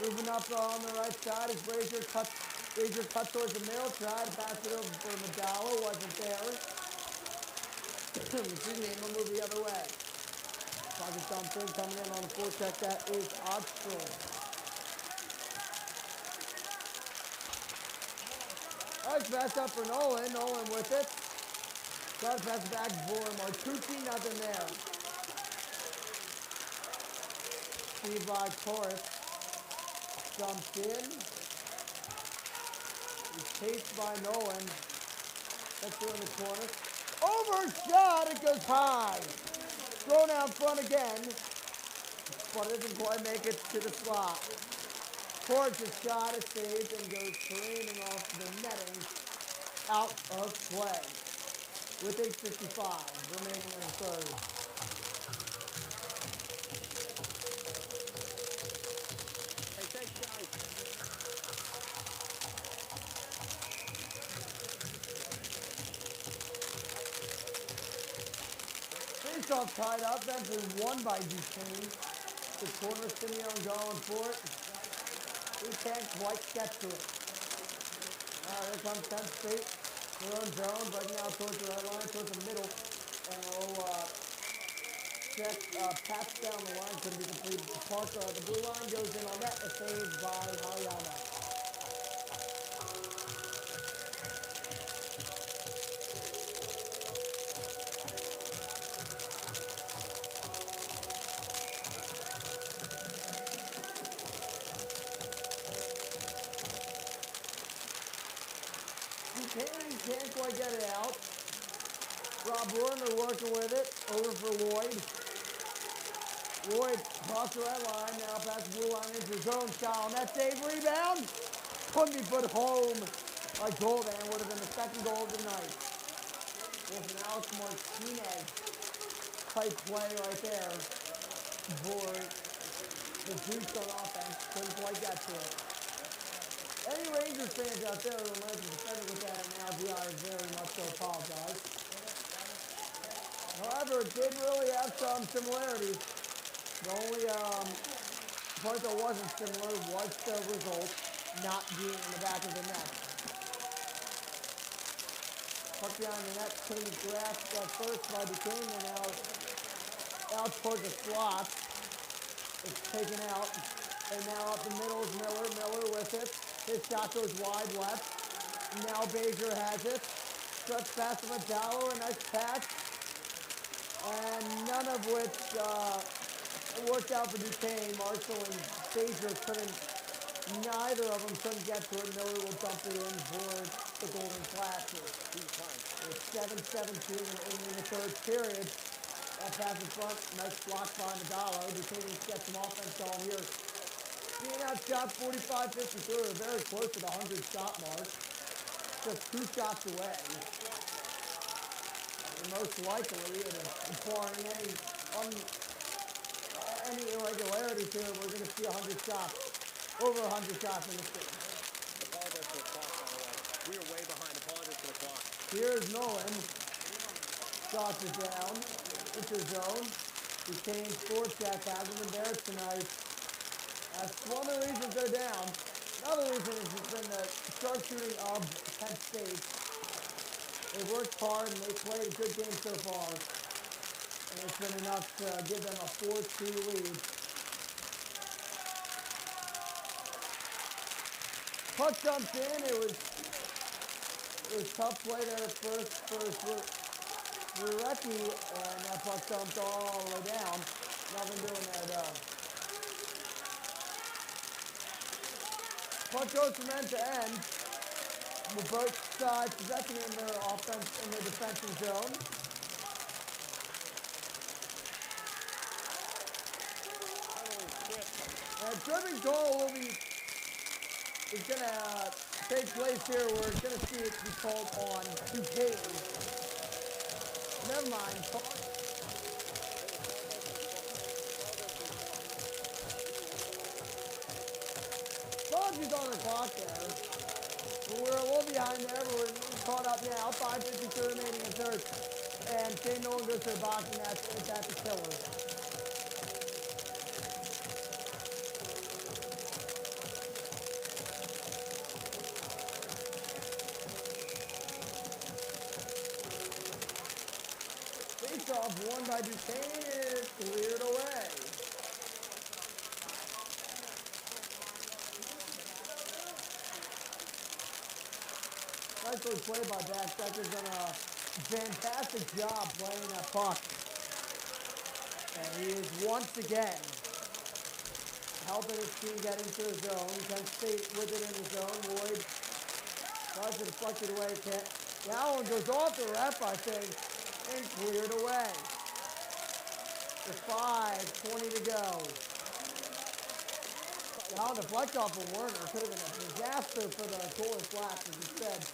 Moving up on the right side as Brazier cuts towards the middle. Tried to pass it over for Medalla. Wasn't there. Excuse me, we'll move the other way. Pocket dumping coming in on the forecheck. That is Oxford. Nice pass up for Nolan. Nolan with it. Try to pass it back for Martucci. Nothing there. Steve by Torres. Jumps in. He's chased by Nolan. That's in the corner. Overshot. It goes high. Thrown out front again. But it doesn't quite make it to the slot. Torres' shot is saved and goes careening off the netting out of play. With 8:55 remaining in the third. Hey, thanks, guys. Face-off tied up, that's been won by Duquesne. The corner Simeon going for it. He can't quite get to it. Here comes Kent State. Their own zone, breaking out towards the red line, towards the middle. And check, pass down the line, couldn't be completed. The blue line goes in on that, is saved by Hayama. Can't quite get it out. Rob Warner working with it. Over for Lloyd. Lloyd across the red line. Now past the blue line into his own style. Net save rebound. Couldn't be put home by Golden. Would have been the second goal of the night. With an Alex Martinez type play right there for the Dukes on offense. Couldn't quite get to it. Any Rangers fans out there who might be offended with that analogy, I very much so apologize. However, it did really have some similarities. The only part that wasn't similar was the result not being in the back of the net. Puck behind the net, came grasped at first by Duquesne, and now out towards the slot. It's taken out, and now up the middle is Miller. Miller with it. His shot goes wide left. Now Bajer has it. Stretch past to Medallo, a nice pass. And none of which worked out for Duquesne. Marshall and Bajer neither of them couldn't get to it. Miller will dump it in for the Golden Flashes. It's 7-17 in the third period. That pass in front, nice block by Medallo. Duquesne needs to get some offense on here. Being outshot 45-52, we're very close to the 100-shot mark. Just 2 shots away. And most likely, barring any irregularity to it, we're going to see 100 shots. Over 100 shots in this game. Apologize for the clock, by the way. We are way behind. Apologize for the clock. Here's Nolan. Shots are down. Into zone. Duquesne's forecheck hasn't been there tonight. That's one of the reasons they're down. Another reason has been the sharpshooting of Penn State. They worked hard and they played a good game so far. And it's been enough to give them a 4-2 lead. Puck jumped in. It was tough play there at first for Rurecki, and that puck jumped all the way down. Nothing doing there though. Puck goes from end to end. With both sides possessing in their offense in their defensive zone. And a driven goal is gonna take place here. We're gonna see it be called on Duquesne. Never mind. Apologies on the clock there. We're a little behind there, but we're caught up now. 5:52 remaining in third. And Shane Nolan goes to the box, and that's a killer. Face-off won by Duquesne is cleared away. Nicely played by Dak. Decker's done a fantastic job playing that puck. And he is once again helping his team get into the zone. Penn State with it in the zone. Lloyd tries to deflect it away. That one goes off the ref, I think, and cleared away. With 5:20 to go. Now deflect off of Werner could have been a disaster for the Golden Flashes. Instead,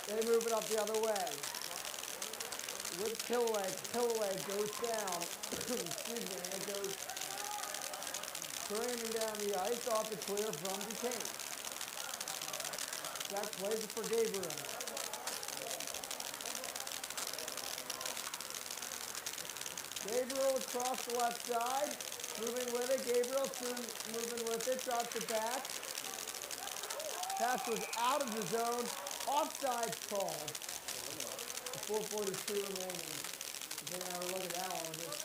they move it up the other way. With Pillaway goes down. Excuse me, and it goes draining down the ice off the clear from Duquesne. Jack plays it for Gabriel. Gabriel across the left side. Moving with it, Gabriel moving with it, drops it back. Pass was out of the zone, offside call. 4:42 remaining. Taking a look at that one, just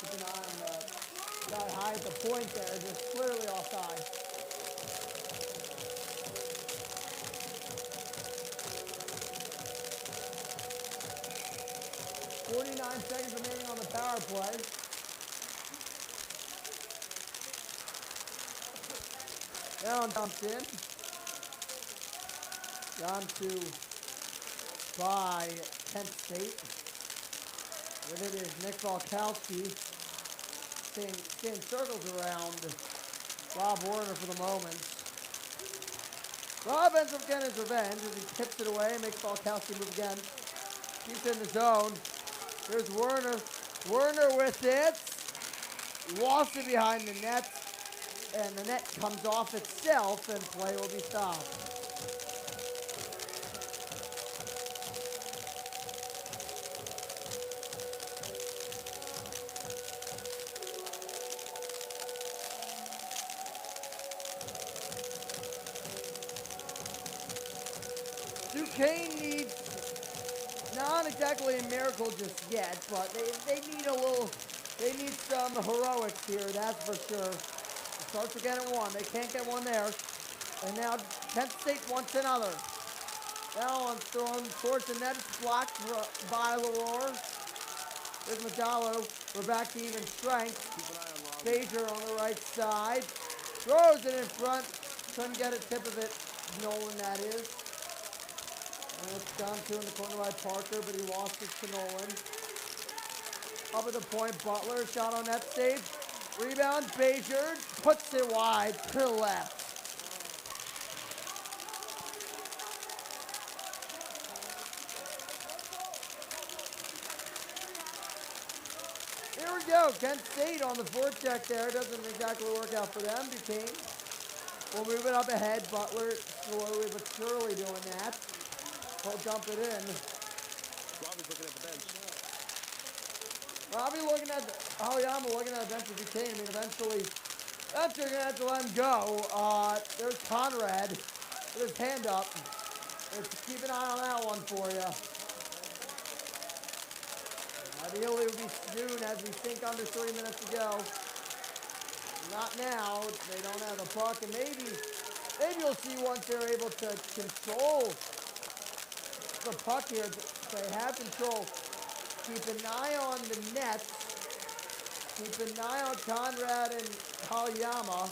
keep an eye on the guy high at the point there, just clearly offside. .49 seconds remaining on the power play. Down dumped in. Down to by Kent State. With it is Nick Valkowski staying circles around Rob Warner for the moment. Rob ends up getting his revenge as he tips it away and makes Valkowski move again. Keeps it in the zone. Here's Werner. Werner with it. Lost it behind the net. And the net comes off itself and play will be stopped. Duquesne needs not exactly a miracle just yet, but they need some heroics here, that's for sure. It starts again at one. They can't get one there. And now Kent State wants another. That one's thrown towards the net. It's blocked by Leroy. There's Medallo. We're back to even strength. Bajer on the right side. Throws it in front. Couldn't get a tip of it. Nolan, that is. And it's down two in the corner by Parker, but he lost it to Nolan. Up at the point, Butler, shot on that save. Rebound, Bajer puts it wide to the left. Here we go, Kent State on the forecheck there. Doesn't exactly work out for them. Duquesne will move it up ahead. Butler slowly but surely doing that. He'll dump it in. Robbie's looking at the bench. Robbie looking at Aoyama looking at the bench of Duquesne. I mean, eventually you're going to have to let him go. There's Conrad with his hand up. Let's keep an eye on that one for you. Ideally, it would be soon as we think under 3 minutes to go. Not now. They don't have the puck. And maybe you'll see once they're able to control the puck here. They have control. Keep an eye on the net. Keep an eye on Conrad and Aoyama.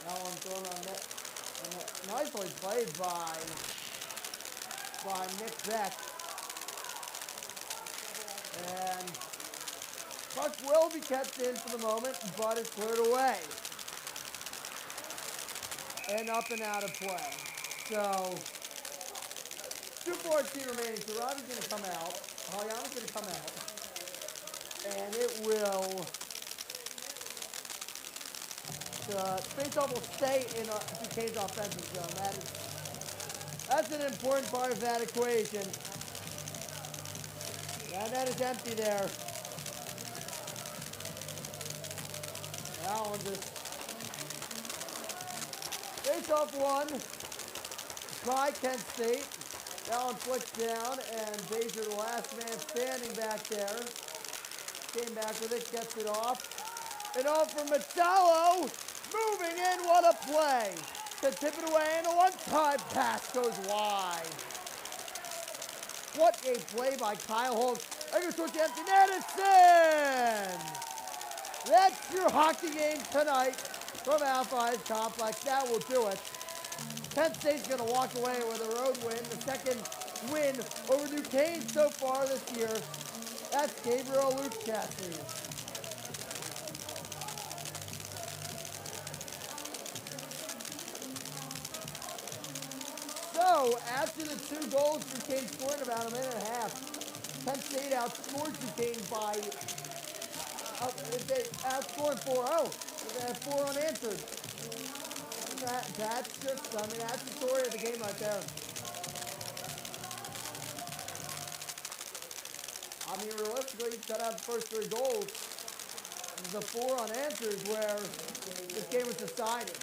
That one thrown on net. Nicely played by Nick Beck. And puck will be kept in for the moment, but it's cleared away. And up and out of play. So 2:14 remaining. So Robbie's going to come out. Aoyama's going to come out. And it will... The faceoff will stay in Duquesne's offensive zone. That's an important part of that equation. That net is empty there. That one just... Faceoff one by Kent State. That one flicks down, and Bajer, the last man standing back there. Came back with it, gets it off. And off for Metallo. Moving in, what a play. To tip it away, and a one-time pass goes wide. What a play by Kyle Holtz. I go towards the empty net, it's in! That's your hockey game tonight from Alpha Complex. That will do it. Kent State's going to walk away with a road win, the second win over Duquesne so far this year. That's Gabriel Luchassi. So, after the 2 goals, Duquesne scored in about a minute and a half. Kent State outscored Duquesne by, outscored 4-0. They had 4 unanswered. That's just, I mean, that's the story of the game right there. I mean, realistically, you cut out the first 3 goals. The 4 unanswered where this game was decided.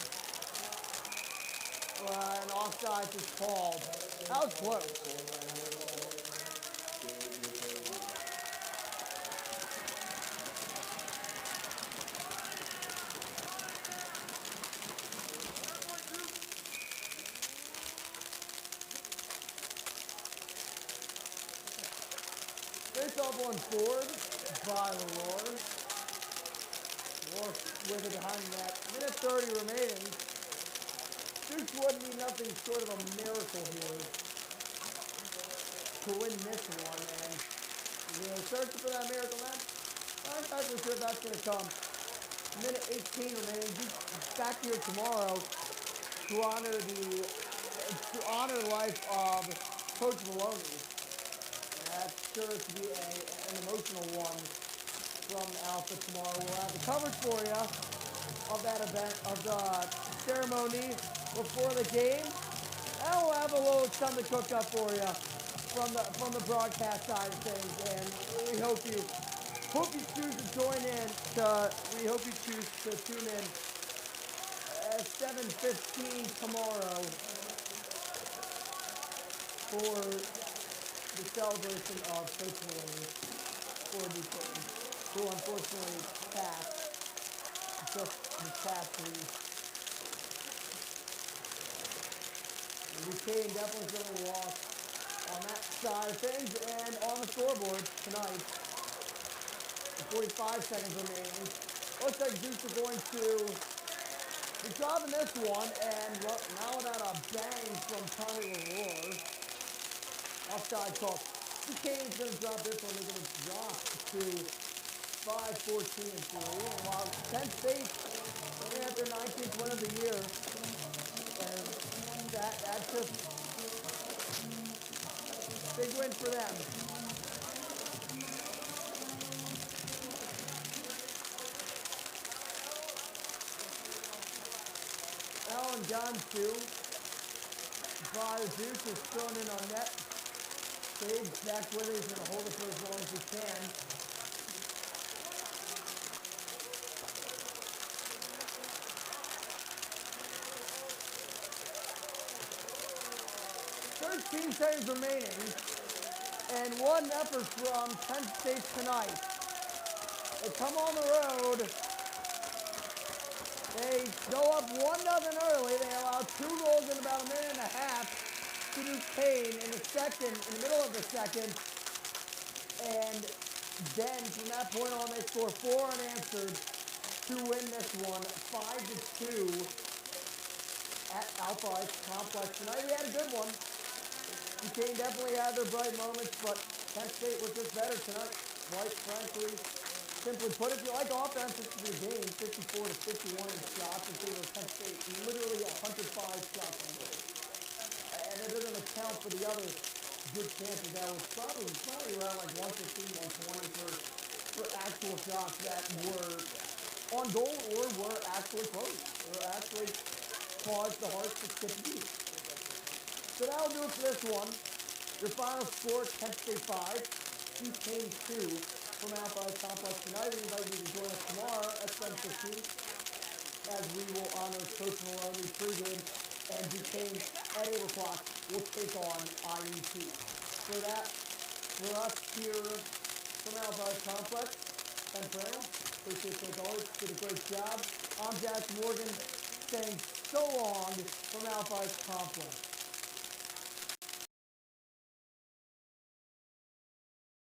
An offside is called. That was close. Face-off on forward by Leroy. Leroy with it behind that. Minute 30 remaining. Dukes wouldn't need nothing short of a miracle here. to win this one, and searching for that miracle match. I'm not exactly sure if that's going to come. Minute 18 remaining. Be back here tomorrow to honor the life of Coach Maloney. And that's sure to be an emotional one from Alpha tomorrow. We'll have the coverage for you of that event, of the ceremony before the game. And we'll have a little something cooked up for you from the broadcast side of things. And we hope you choose to join in. We hope you choose to tune in at 7:15 tomorrow for the celebration of Coach Maloney for Duquesne, who unfortunately passed just this past week. Duquesne definitely going to loss on that side of things, and on the scoreboard tonight, 45 seconds remaining. Looks like Dukes are going to be dropping this one, and now without a bang from Tommy Leroy. Offside call. Duquesne's going to drop this one. They're going to drop to 5-14 and 3. And while Penn State had their 19th win of the year, and that's just a big win for them. Allen Johnson, Brian Dukes is thrown in on net. Sage back with it. He's going to hold it for as long as he can. Seconds remaining, and one effort from Penn State tonight. They come on the road. They go up 1-0 early. They allow 2 goals in about a minute and a half to Duquesne in the middle of the second. And then from that point on, they score 4 unanswered to win this one 5-2 at Alpha Ice Complex. Tonight we had a good one. Duquesne definitely had their bright moments, but Penn State was just better tonight. Quite frankly, simply put, if you like offense, this is the game. 54-51 in shots in favor of Penn State. Literally 105 shots on goal. And it doesn't account for the other good chances. That was probably around like 115, 120 for actual shots that were on goal or were actually close, or actually caused the Hearts to skip a beat. So that'll do it for this one. Your final score, Penn State 5, Duquesne 2 from Alpha Ice Complex tonight. We invite you to join us tomorrow at 7:15 as we will honor Coach Maloney pregame, and Duquesne at 8 o'clock will take on IUT. For that, for us here from Alpha Ice Complex, Ben Prano, appreciate you as always, did a great job. I'm Jack Morgan saying so long from Alpha Ice Complex.